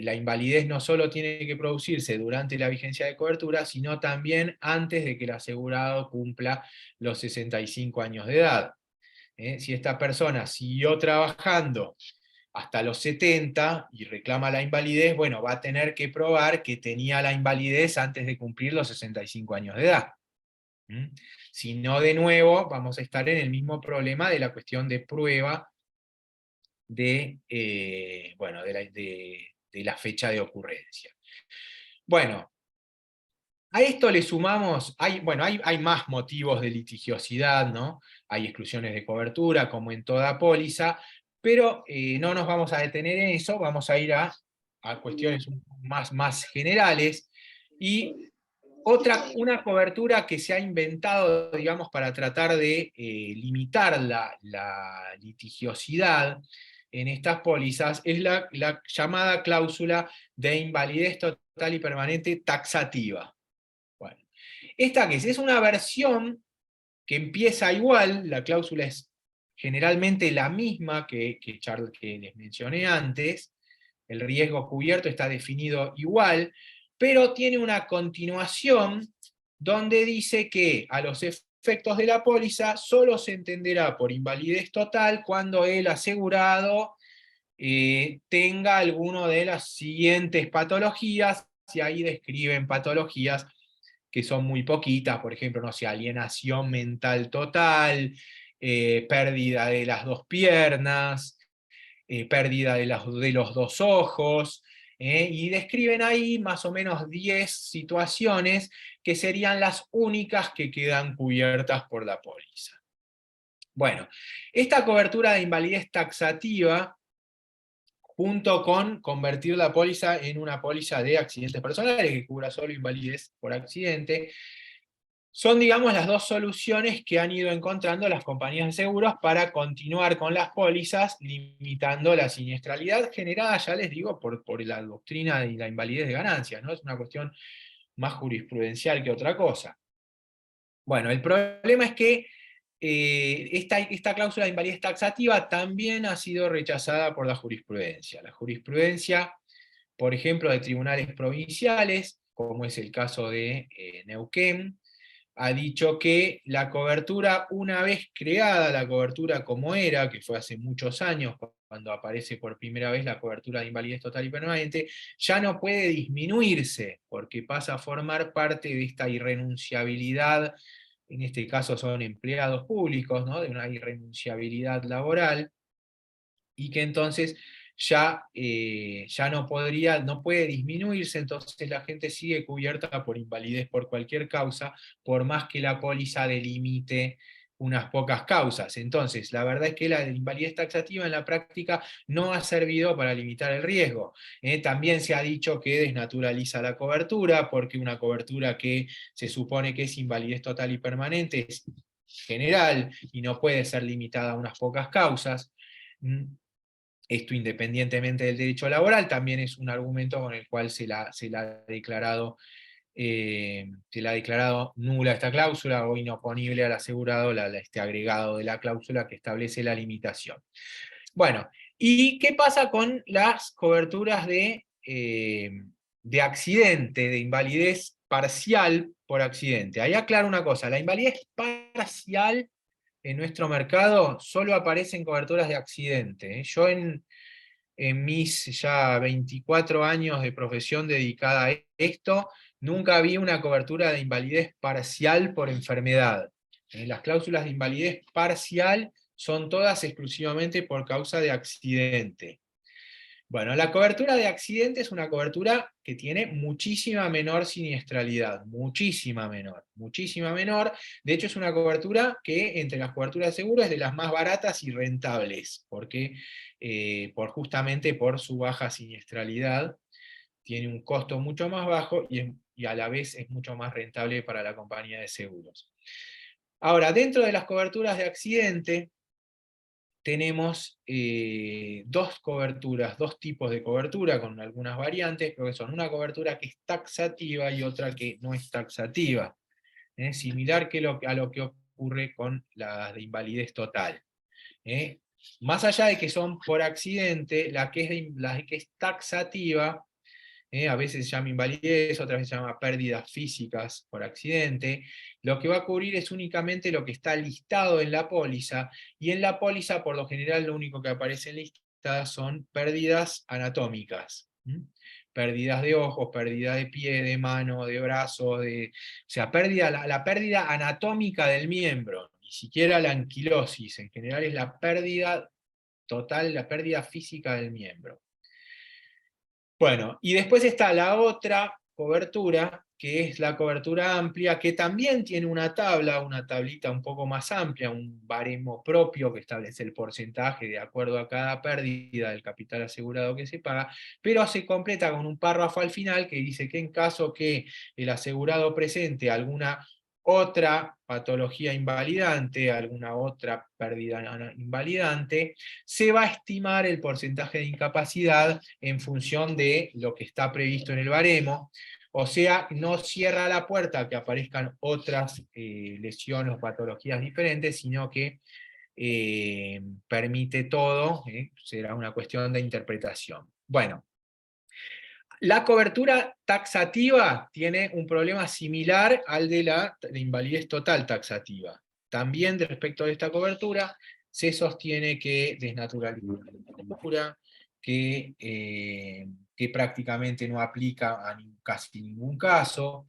la invalidez no solo tiene que producirse durante la vigencia de cobertura, sino también antes de que el asegurado cumpla los 65 años de edad. Si esta persona siguió trabajando hasta los 70 y reclama la invalidez, bueno, va a tener que probar que tenía la invalidez antes de cumplir los 65 años de edad. Si no, de nuevo, vamos a estar en el mismo problema de la cuestión de prueba de la fecha de ocurrencia. Bueno, a esto le sumamos, hay más motivos de litigiosidad, ¿no? Hay exclusiones de cobertura, como en toda póliza, pero no nos vamos a detener en eso, vamos a ir a cuestiones más generales, y una cobertura que se ha inventado, digamos, para tratar de limitar la litigiosidad en estas pólizas, es la llamada cláusula de invalidez total y permanente taxativa. Bueno, ¿esta qué es? Es una versión que empieza igual, la cláusula es generalmente la misma que les mencioné antes, el riesgo cubierto está definido igual, pero tiene una continuación donde dice que a los efectos de la póliza solo se entenderá por invalidez total cuando el asegurado tenga alguno de las siguientes patologías, y ahí describen patologías que son muy poquitas, por ejemplo, no sé, alienación mental total, pérdida de las dos piernas, pérdida de los dos ojos, y describen ahí más o menos 10 situaciones que serían las únicas que quedan cubiertas por la póliza. Bueno, esta cobertura de invalidez taxativa, junto con convertir la póliza en una póliza de accidentes personales que cubra solo invalidez por accidente, son, digamos, las dos soluciones que han ido encontrando las compañías de seguros para continuar con las pólizas, limitando la siniestralidad generada, ya les digo, por la doctrina de la invalidez de ganancias, ¿no? Es una cuestión más jurisprudencial que otra cosa. Bueno, el problema es que esta cláusula de invalidez taxativa también ha sido rechazada por la jurisprudencia. La jurisprudencia, por ejemplo, de tribunales provinciales, como es el caso de Neuquén, ha dicho que la cobertura, una vez creada la cobertura como era, que fue hace muchos años, cuando aparece por primera vez la cobertura de invalidez total y permanente, ya no puede disminuirse, porque pasa a formar parte de esta irrenunciabilidad, en este caso son empleados públicos, ¿no? De una irrenunciabilidad laboral, y que entonces ya no puede disminuirse, entonces la gente sigue cubierta por invalidez por cualquier causa, por más que la póliza delimite unas pocas causas. Entonces, la verdad es que la invalidez taxativa en la práctica no ha servido para limitar el riesgo. También se ha dicho que desnaturaliza la cobertura, porque una cobertura que se supone que es invalidez total y permanente es general, y no puede ser limitada a unas pocas causas. Esto, independientemente del derecho laboral, también es un argumento con el cual se la ha declarado nula esta cláusula, o inoponible al asegurado este agregado de la cláusula que establece la limitación. Bueno, ¿y qué pasa con las coberturas de accidente, de invalidez parcial por accidente? Ahí aclaro una cosa, la invalidez parcial en nuestro mercado solo aparecen coberturas de accidente. Yo en mis ya 24 años de profesión dedicada a esto, nunca vi una cobertura de invalidez parcial por enfermedad. Las cláusulas de invalidez parcial son todas exclusivamente por causa de accidente. Bueno, la cobertura de accidente es una cobertura que tiene muchísima menor siniestralidad, muchísima menor. De hecho, es una cobertura que entre las coberturas de seguro es de las más baratas y rentables, porque justamente por su baja siniestralidad, tiene un costo mucho más bajo y a la vez es mucho más rentable para la compañía de seguros. Ahora, dentro de las coberturas de accidente, tenemos dos tipos de cobertura con algunas variantes, pero que son una cobertura que es taxativa y otra que no es taxativa. Similar a lo que ocurre con las de invalidez total. más allá de que son por accidente, la que es taxativa, a veces se llama invalidez, otras veces se llama pérdidas físicas por accidente, lo que va a cubrir es únicamente lo que está listado en la póliza, y en la póliza por lo general lo único que aparece listadas son pérdidas anatómicas. Pérdidas de ojos, pérdida de pie, de mano, de brazo, o sea, la pérdida anatómica del miembro, ni siquiera la anquilosis, en general es la pérdida total, la pérdida física del miembro. Bueno, y después está la otra cobertura, que es la cobertura amplia, que también tiene una tablita un poco más amplia, un baremo propio que establece el porcentaje de acuerdo a cada pérdida del capital asegurado que se paga, pero se completa con un párrafo al final que dice que en caso que el asegurado presente alguna otra patología invalidante, alguna otra pérdida invalidante, se va a estimar el porcentaje de incapacidad en función de lo que está previsto en el baremo. O sea, no cierra la puerta a que aparezcan otras lesiones o patologías diferentes, sino que permite todo, será una cuestión de interpretación. Bueno, la cobertura taxativa tiene un problema similar al de la invalidez total taxativa. También respecto de esta cobertura, se sostiene que desnaturaliza la cobertura, que prácticamente no aplica a casi ningún caso.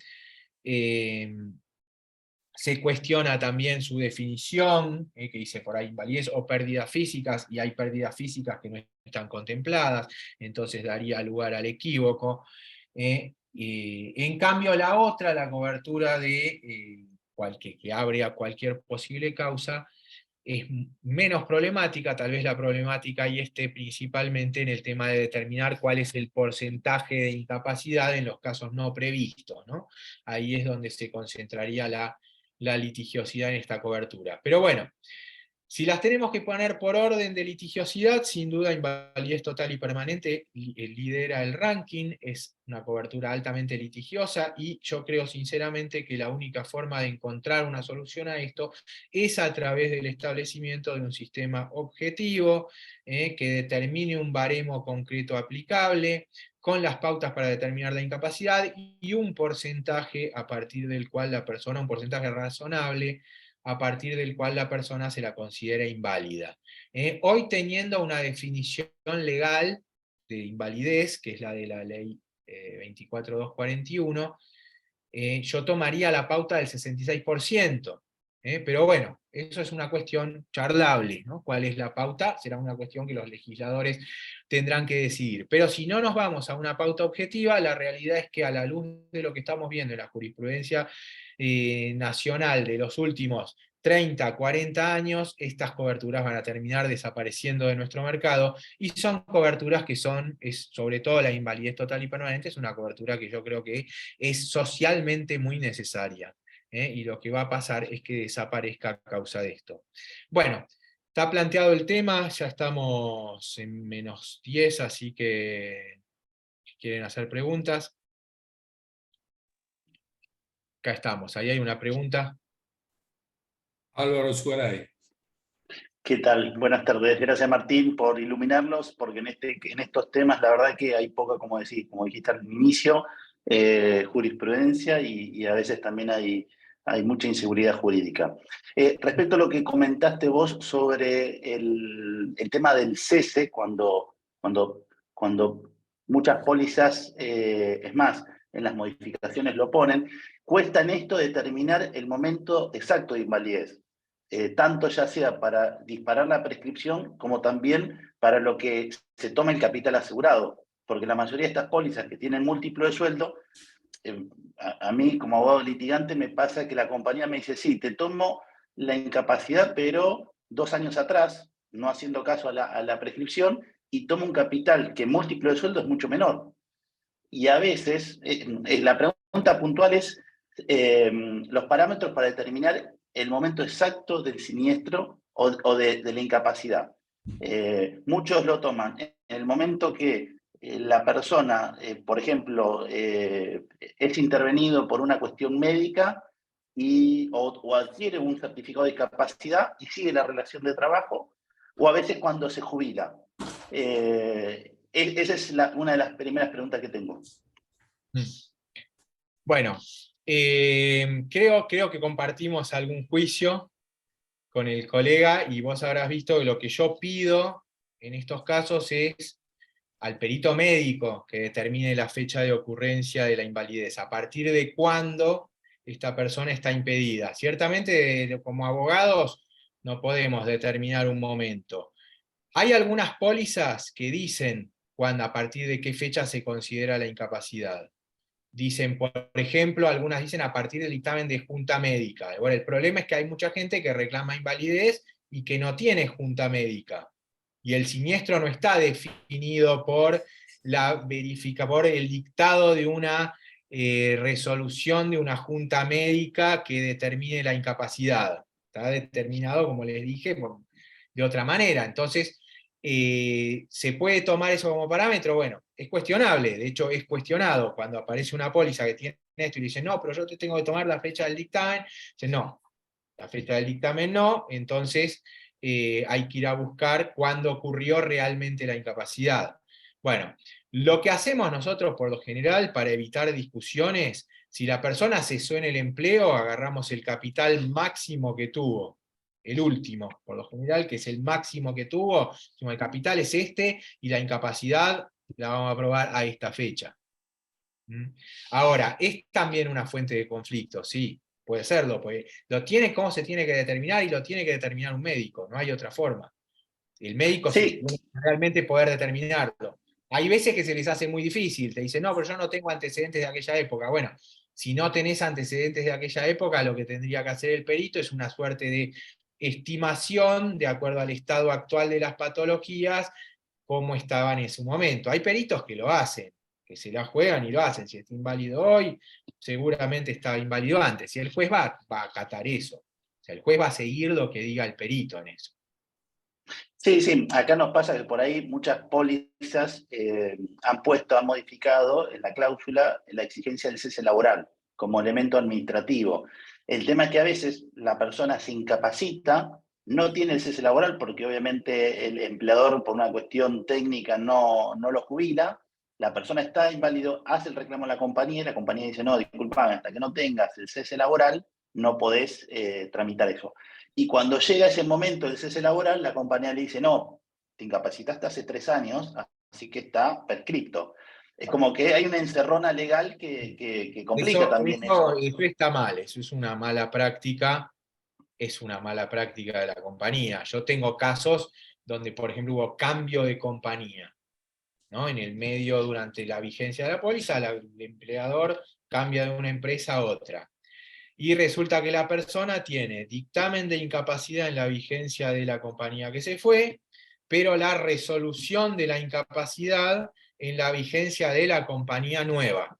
Se cuestiona también su definición, que dice por ahí invalidez o pérdidas físicas, y hay pérdidas físicas que no están contempladas, entonces daría lugar al equívoco. En cambio la otra, la cobertura de que abre a cualquier posible causa, es menos problemática, tal vez la problemática ahí esté principalmente en el tema de determinar cuál es el porcentaje de incapacidad en los casos no previstos, ¿no? Ahí es donde se concentraría la litigiosidad en esta cobertura. Pero bueno, si las tenemos que poner por orden de litigiosidad, sin duda invalidez total y permanente lidera el ranking, es una cobertura altamente litigiosa, y yo creo sinceramente que la única forma de encontrar una solución a esto es a través del establecimiento de un sistema objetivo, que determine un baremo concreto aplicable, con las pautas para determinar la incapacidad, y un porcentaje a partir del cual la persona, un porcentaje razonable, a partir del cual la persona se la considera inválida. Hoy, teniendo una definición legal de invalidez, que es la de la ley 24241, yo tomaría la pauta del 66%. Pero bueno, eso es una cuestión charlable, ¿no? ¿Cuál es la pauta? Será una cuestión que los legisladores tendrán que decidir. Pero si no nos vamos a una pauta objetiva, la realidad es que a la luz de lo que estamos viendo en la jurisprudencia nacional de los últimos 30, 40 años, estas coberturas van a terminar desapareciendo de nuestro mercado, y son coberturas que sobre todo la invalidez total y permanente, es una cobertura que yo creo que es socialmente muy necesaria. Y lo que va a pasar es que desaparezca a causa de esto. Bueno, está planteado el tema, ya estamos en -10, así que si quieren hacer preguntas. Acá estamos, ahí hay una pregunta. Álvaro Zugaray. ¿Qué tal? Buenas tardes. Gracias, Martín, por iluminarnos, porque en estos temas la verdad que hay poca, como dijiste al inicio, jurisprudencia, y a veces también hay mucha inseguridad jurídica. Respecto a lo que comentaste vos sobre el tema del cese, cuando muchas pólizas, es más, en las modificaciones lo ponen, cuesta en esto determinar el momento exacto de invalidez. Tanto ya sea para disparar la prescripción como también para lo que se toma el capital asegurado, porque la mayoría de estas pólizas que tienen múltiplo de sueldo, a mí como abogado litigante me pasa que la compañía me dice, sí, te tomo la incapacidad, pero 2 años atrás, no haciendo caso a la prescripción, y tomo un capital que múltiplo de sueldo es mucho menor. Y a veces, la pregunta puntual es los parámetros para determinar el momento exacto del siniestro o de la incapacidad. Muchos lo toman en el momento que la persona, por ejemplo, es intervenido por una cuestión médica o adquiere un certificado de discapacidad y sigue la relación de trabajo, o a veces cuando se jubila. Esa es una de las primeras preguntas que tengo. Bueno, creo que compartimos algún juicio con el colega, y vos habrás visto que lo que yo pido en estos casos es al perito médico que determine la fecha de ocurrencia de la invalidez, a partir de cuándo esta persona está impedida. Ciertamente, como abogados, no podemos determinar un momento. Hay algunas pólizas que dicen a partir de qué fecha se considera la incapacidad. Dicen, por ejemplo, algunas dicen a partir del dictamen de junta médica. Bueno, el problema es que hay mucha gente que reclama invalidez y que no tiene junta médica. Y el siniestro no está definido por el dictado de una resolución de una junta médica que determine la incapacidad. Está determinado, como les dije, de otra manera. Entonces, ¿se puede tomar eso como parámetro? Bueno, es cuestionable, de hecho es cuestionado cuando aparece una póliza que tiene esto y dice, no, pero yo te tengo que tomar la fecha del dictamen. Dice, no, la fecha del dictamen no, entonces hay que ir a buscar cuándo ocurrió realmente la incapacidad. Bueno, lo que hacemos nosotros por lo general para evitar discusiones, si la persona cesó en el empleo, agarramos el capital máximo que tuvo, el último, por lo general, que es el máximo que tuvo, el capital es este, y la incapacidad la vamos a probar a esta fecha. Ahora, es también una fuente de conflicto, sí, puede serlo, porque cómo se tiene que determinar, y lo tiene que determinar un médico, no hay otra forma. El médico sí tiene que realmente poder determinarlo. Hay veces que se les hace muy difícil, te dicen, no, pero yo no tengo antecedentes de aquella época. Bueno, si no tenés antecedentes de aquella época, lo que tendría que hacer el perito es una suerte de estimación, de acuerdo al estado actual de las patologías, cómo estaban en su momento. Hay peritos que lo hacen, que se la juegan y lo hacen. Si está inválido hoy, seguramente estaba inválido antes. Y el juez va a acatar eso. O sea, el juez va a seguir lo que diga el perito en eso. Sí, acá nos pasa que por ahí muchas pólizas han modificado en la cláusula la exigencia del cese laboral como elemento administrativo. El tema es que a veces la persona se incapacita, no tiene el cese laboral porque obviamente el empleador por una cuestión técnica no lo jubila, la persona está inválido, hace el reclamo a la compañía y la compañía dice, no, disculpame, hasta que no tengas el cese laboral no podés tramitar eso. Y cuando llega ese momento del cese laboral, la compañía le dice, no, te incapacitaste hace 3 años, así que está prescripto. Es como que hay una encerrona legal que complica también eso. Eso está mal, eso es una mala práctica, de la compañía. Yo tengo casos donde, por ejemplo, hubo cambio de compañía, ¿no? En el medio, durante la vigencia de la póliza, el empleador cambia de una empresa a otra. Y resulta que la persona tiene dictamen de incapacidad en la vigencia de la compañía que se fue, pero la resolución de la incapacidad en la vigencia de la compañía nueva.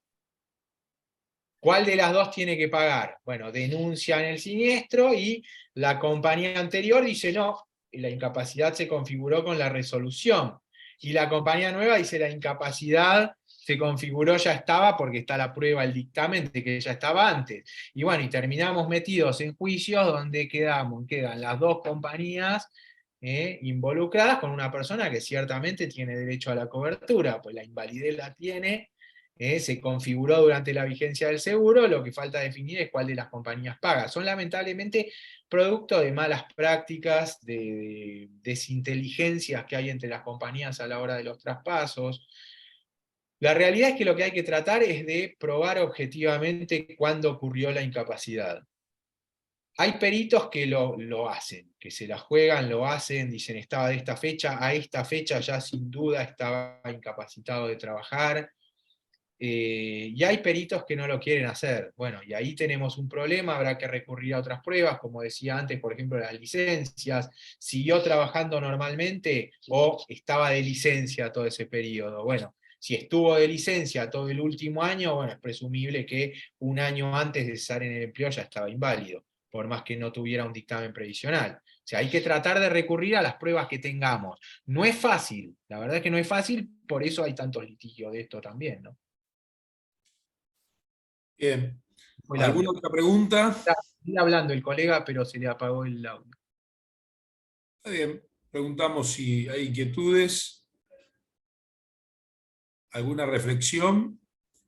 ¿Cuál de las dos tiene que pagar? Bueno, denuncian el siniestro y la compañía anterior dice no, la incapacidad se configuró con la resolución. Y la compañía nueva dice la incapacidad se configuró, ya estaba, porque está la prueba, el dictamen de que ya estaba antes. Y bueno, y terminamos metidos en juicios donde quedan las dos compañías involucradas con una persona que ciertamente tiene derecho a la cobertura, pues la invalidez la tiene, se configuró durante la vigencia del seguro, lo que falta definir es cuál de las compañías paga. Son lamentablemente producto de malas prácticas, de desinteligencias que hay entre las compañías a la hora de los traspasos. La realidad es que lo que hay que tratar es de probar objetivamente cuándo ocurrió la incapacidad. Hay peritos que lo hacen, que se la juegan, lo hacen, dicen estaba de esta fecha, a esta fecha ya sin duda estaba incapacitado de trabajar, y hay peritos que no lo quieren hacer. Bueno, y ahí tenemos un problema, habrá que recurrir a otras pruebas, como decía antes, por ejemplo, las licencias, siguió trabajando normalmente o estaba de licencia todo ese periodo. Bueno, si estuvo de licencia todo el último año, bueno, es presumible que un año antes de cesar en el empleo ya estaba inválido, por más que no tuviera un dictamen previsional. O sea, hay que tratar de recurrir a las pruebas que tengamos. No es fácil, la verdad es que no es fácil, por eso hay tantos litigios de esto también, ¿no? Bien. ¿Alguna otra pregunta? Está hablando el colega, pero se le apagó el audio. Está bien. Preguntamos si hay inquietudes, alguna reflexión.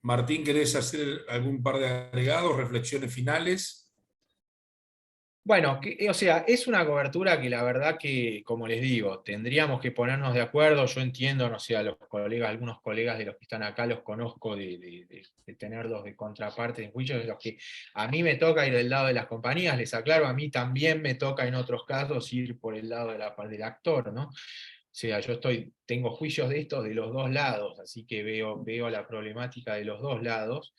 Martín, ¿querés hacer algún par de agregados, reflexiones finales? Bueno, o sea, es una cobertura que la verdad que, como les digo, tendríamos que ponernos de acuerdo. Yo entiendo, no sé, a los colegas, algunos colegas de los que están acá los conozco de tenerlos de contraparte en juicios, de los que a mí me toca ir del lado de las compañías, les aclaro, a mí también me toca en otros casos ir por el lado del actor, ¿no? O sea, yo tengo juicios de estos de los dos lados, así que veo la problemática de los dos lados.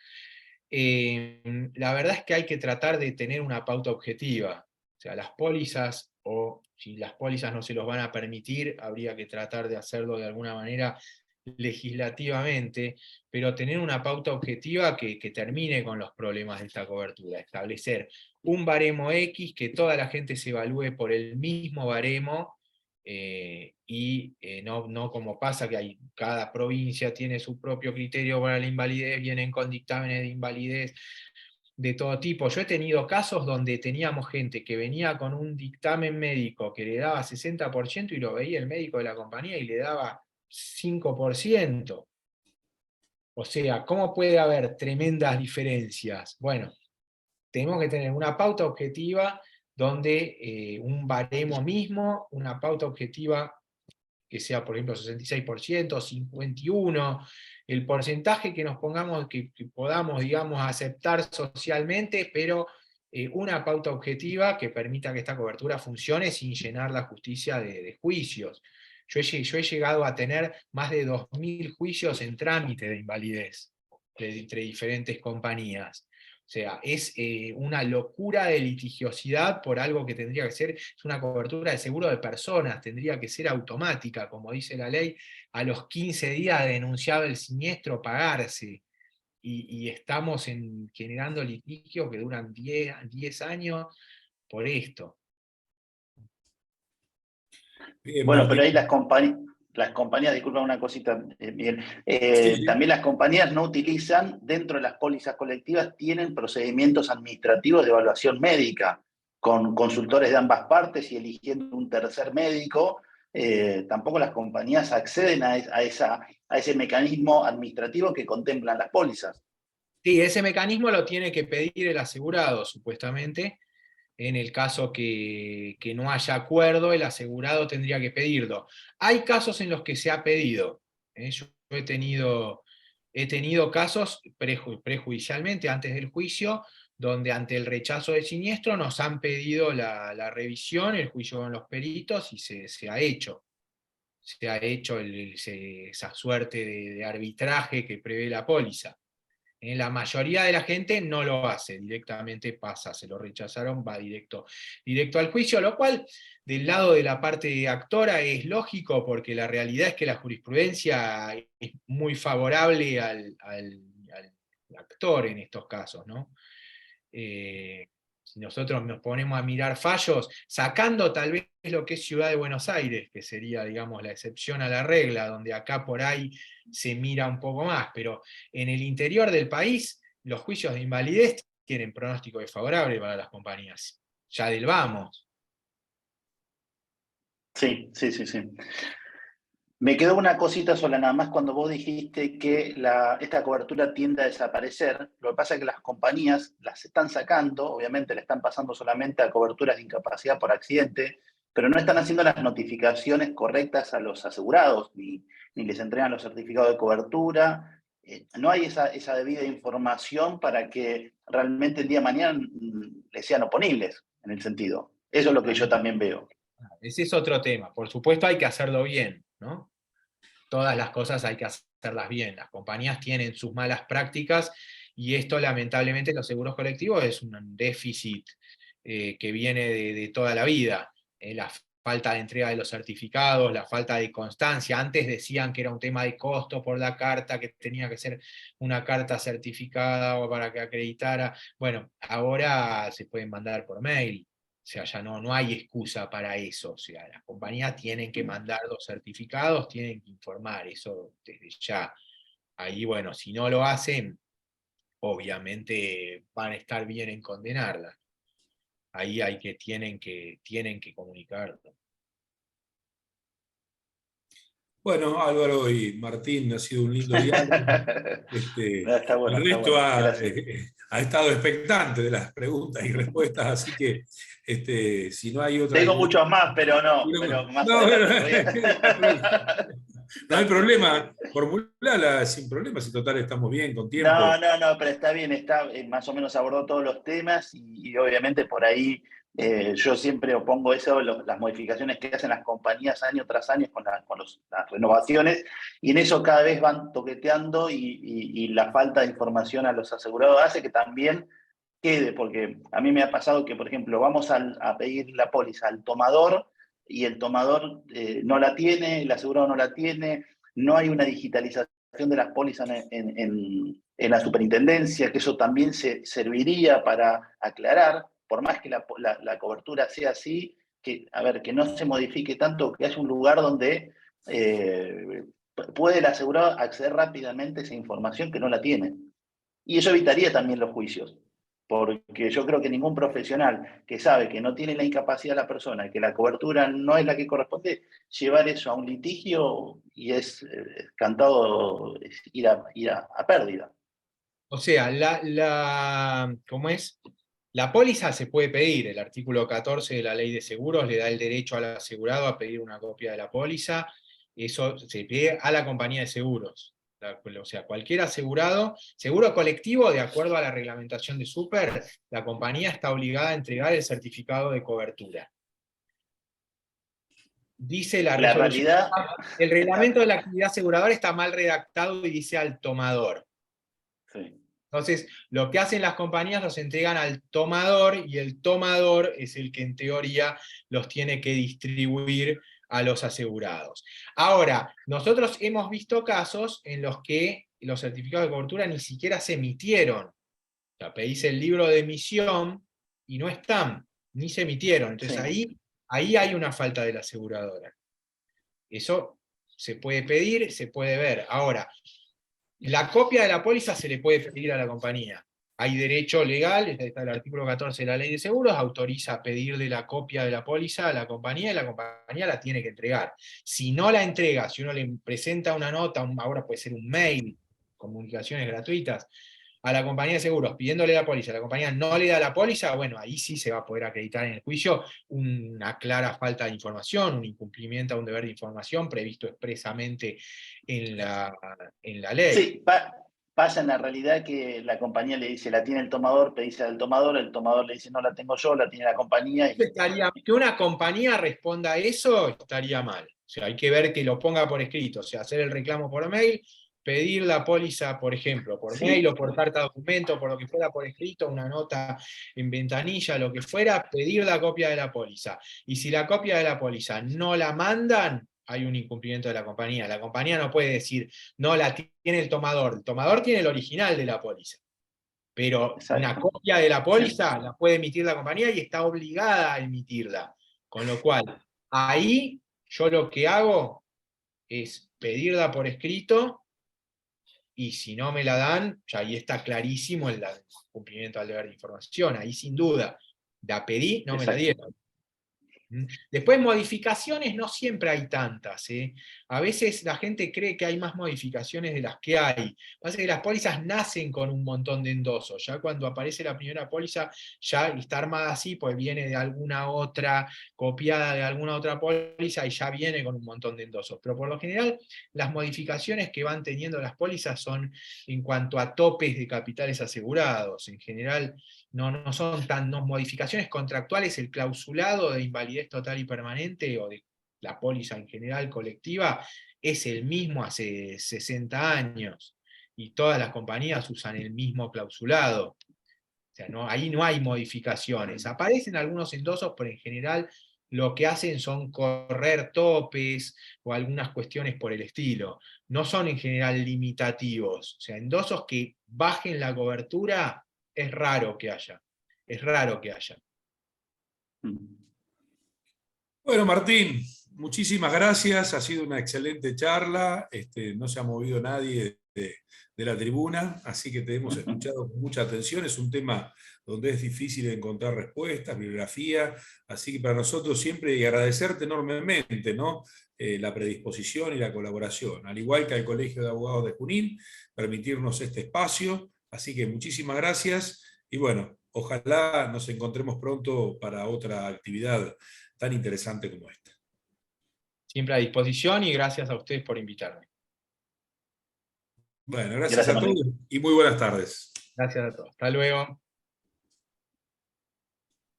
La verdad es que hay que tratar de tener una pauta objetiva. O sea, las pólizas, o si las pólizas no se los van a permitir, habría que tratar de hacerlo de alguna manera legislativamente, pero tener una pauta objetiva que termine con los problemas de esta cobertura. Establecer un baremo X, que toda la gente se evalúe por el mismo baremo, no como pasa que cada provincia tiene su propio criterio para la invalidez, vienen con dictámenes de invalidez de todo tipo. Yo he tenido casos donde teníamos gente que venía con un dictamen médico que le daba 60% y lo veía el médico de la compañía y le daba 5%. O sea, ¿cómo puede haber tremendas diferencias? Bueno, tenemos que tener una pauta objetiva donde un baremo mismo, una pauta objetiva que sea, por ejemplo, 66%, 51%, el porcentaje que nos pongamos, que podamos, digamos, aceptar socialmente, pero una pauta objetiva que permita que esta cobertura funcione sin llenar la justicia de juicios. Yo he llegado a tener más de 2.000 juicios en trámite de invalidez entre diferentes compañías. O sea, es una locura de litigiosidad por algo que tendría que ser, es una cobertura de seguro de personas, tendría que ser automática, como dice la ley, a los 15 días de denunciado el siniestro pagarse. Y estamos generando litigios que duran 10 años por esto. Bien, Bueno, Martín. pero ahí las compañías, disculpa una cosita, Miguel, Sí. también las compañías no utilizan, dentro de las pólizas colectivas, tienen procedimientos administrativos de evaluación médica, con consultores de ambas partes y eligiendo un tercer médico. Tampoco las compañías acceden a ese mecanismo administrativo que contemplan las pólizas. Sí, ese mecanismo lo tiene que pedir el asegurado, supuestamente. En el caso que no haya acuerdo, el asegurado tendría que pedirlo. Hay casos en los que se ha pedido. Yo he tenido casos prejudicialmente, antes del juicio, donde ante el rechazo del siniestro nos han pedido la revisión, el juicio con los peritos, y se ha hecho. Se ha hecho esa suerte de arbitraje que prevé la póliza. La mayoría de la gente no lo hace, directamente pasa, se lo rechazaron, va directo al juicio, lo cual del lado de la parte actora es lógico, porque la realidad es que la jurisprudencia es muy favorable al actor en estos casos, ¿no? Si nosotros nos ponemos a mirar fallos, sacando tal vez lo que es Ciudad de Buenos Aires, que sería, digamos, la excepción a la regla, donde acá por ahí se mira un poco más, pero en el interior del país, los juicios de invalidez tienen pronóstico desfavorable para las compañías, ya del vamos. Sí. Me quedó una cosita sola, nada más, cuando vos dijiste que esta cobertura tiende a desaparecer. Lo que pasa es que las compañías las están sacando, obviamente le están pasando solamente a coberturas de incapacidad por accidente, pero no están haciendo las notificaciones correctas a los asegurados, ni les entregan los certificados de cobertura. No hay esa debida información para que realmente el día de mañana les sean oponibles, en el sentido. Eso es lo que yo también veo. Ese es otro tema. Por supuesto hay que hacerlo bien, ¿no? Todas las cosas hay que hacerlas bien. Las compañías tienen sus malas prácticas y esto lamentablemente los seguros colectivos es un déficit que viene de toda la vida. La falta de entrega de los certificados, la falta de constancia. Antes decían que era un tema de costo por la carta, que tenía que ser una carta certificada o para que acreditara. Bueno, ahora se pueden mandar por mail. O sea, ya no hay excusa para eso. O sea, las compañías tienen que mandar los certificados, tienen que informar eso desde ya. Ahí, bueno, si no lo hacen, obviamente van a estar bien en condenarla. Ahí tienen que comunicarlo. Bueno, Álvaro y Martín, ha sido un lindo diálogo. No, está bueno, El está resto bueno. ha, Gracias. ha estado expectante de las preguntas y respuestas, así que si no hay otra... Tengo muchos más, pero más No, adelante. no hay problema, formulala sin problemas, y total estamos bien, con tiempo. No, pero está bien, más o menos abordó todos los temas y obviamente por ahí yo siempre opongo eso, las modificaciones que hacen las compañías año tras año con las renovaciones, y en eso cada vez van toqueteando y la falta de información a los asegurados hace que también quede, porque a mí me ha pasado que, por ejemplo, vamos a pedir la póliza al tomador y el tomador no la tiene, el asegurado no la tiene, no hay una digitalización de las pólizas en la superintendencia, que eso también se serviría para aclarar, por más que la cobertura sea así, que no se modifique tanto, que haya un lugar donde puede el asegurado acceder rápidamente a esa información que no la tiene. Y eso evitaría también los juicios, porque yo creo que ningún profesional que sabe que no tiene la incapacidad de la persona y que la cobertura no es la que corresponde, llevar eso a un litigio y es cantado ir a pérdida. O sea, ¿cómo es? La póliza se puede pedir, el artículo 14 de la Ley de Seguros le da el derecho al asegurado a pedir una copia de la póliza, eso se pide a la compañía de seguros. O sea, cualquier asegurado, seguro colectivo, de acuerdo a la reglamentación de Super, la compañía está obligada a entregar el certificado de cobertura. Dice la resolución, realidad, el reglamento de la actividad aseguradora está mal redactado y dice al tomador. sí. Entonces, lo que hacen las compañías los entregan al tomador, y el tomador es el que en teoría los tiene que distribuir a los asegurados. Ahora, nosotros hemos visto casos en los que los certificados de cobertura ni siquiera se emitieron. O sea, pedís el libro de emisión y no están, ni se emitieron. Entonces Sí. ahí hay una falta de la aseguradora. Eso se puede pedir, se puede ver. Ahora, la copia de la póliza se le puede pedir a la compañía. Hay derecho legal, está el artículo 14 de la Ley de Seguros, autoriza a pedirle la copia de la póliza a la compañía y la compañía la tiene que entregar. Si no la entrega, si uno le presenta una nota, ahora puede ser un mail, comunicaciones gratuitas, a la compañía de seguros pidiéndole la póliza, la compañía no le da la póliza, bueno, ahí sí se va a poder acreditar en el juicio una clara falta de información, un incumplimiento a un deber de información previsto expresamente en la ley. Sí, pasa en la realidad que la compañía le dice, la tiene el tomador, pedís al tomador, el tomador le dice, no la tengo yo, la tiene la compañía. Que una compañía responda a eso estaría mal. O sea, hay que ver que lo ponga por escrito, o sea, hacer el reclamo por mail, pedir la póliza, por ejemplo, por mail o por carta documento, por lo que fuera por escrito, una nota en ventanilla, lo que fuera, pedir la copia de la póliza. Y si la copia de la póliza no la mandan, hay un incumplimiento de la compañía. La compañía no puede decir, no, la tiene el tomador tiene el original de la póliza. Pero Exacto. una copia de la póliza la puede emitir la compañía y está obligada a emitirla. Con lo cual, ahí yo lo que hago es pedirla por escrito, y si no me la dan, ya ahí está clarísimo el cumplimiento al deber de información. Ahí sin duda, la pedí, no me la dieron. Después, modificaciones no siempre hay tantas. A veces la gente cree que hay más modificaciones de las que hay. Pasa que las pólizas nacen con un montón de endosos. Ya cuando aparece la primera póliza, ya está armada así, pues viene de alguna otra, copiada de alguna otra póliza, y ya viene con un montón de endosos. Pero por lo general, las modificaciones que van teniendo las pólizas son en cuanto a topes de capitales asegurados. En general, no son tan modificaciones contractuales. El clausulado de invalidez total y permanente, o de la póliza en general colectiva, es el mismo hace 60 años, y todas las compañías usan el mismo clausulado. O sea, ahí no hay modificaciones. Aparecen algunos endosos, pero en general lo que hacen son correr topes o algunas cuestiones por el estilo. No son en general limitativos. O sea, endosos que bajen la cobertura es raro que haya. Es raro que haya. Bueno, Martín, muchísimas gracias. Ha sido una excelente charla. No se ha movido nadie de la tribuna, así que te hemos escuchado con mucha atención. Es un tema donde es difícil encontrar respuestas, bibliografía, así que para nosotros siempre, y agradecerte enormemente, ¿no? La predisposición y la colaboración, al igual que al Colegio de Abogados de Junín, permitirnos este espacio, así que muchísimas gracias, y bueno, ojalá nos encontremos pronto para otra actividad tan interesante como esta. Siempre a disposición y gracias a ustedes por invitarme. Bueno, gracias a todos y muy buenas tardes. Gracias a todos. Hasta luego.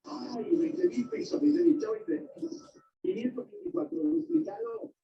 Ay, 20.000 pesos, 524, duplicado.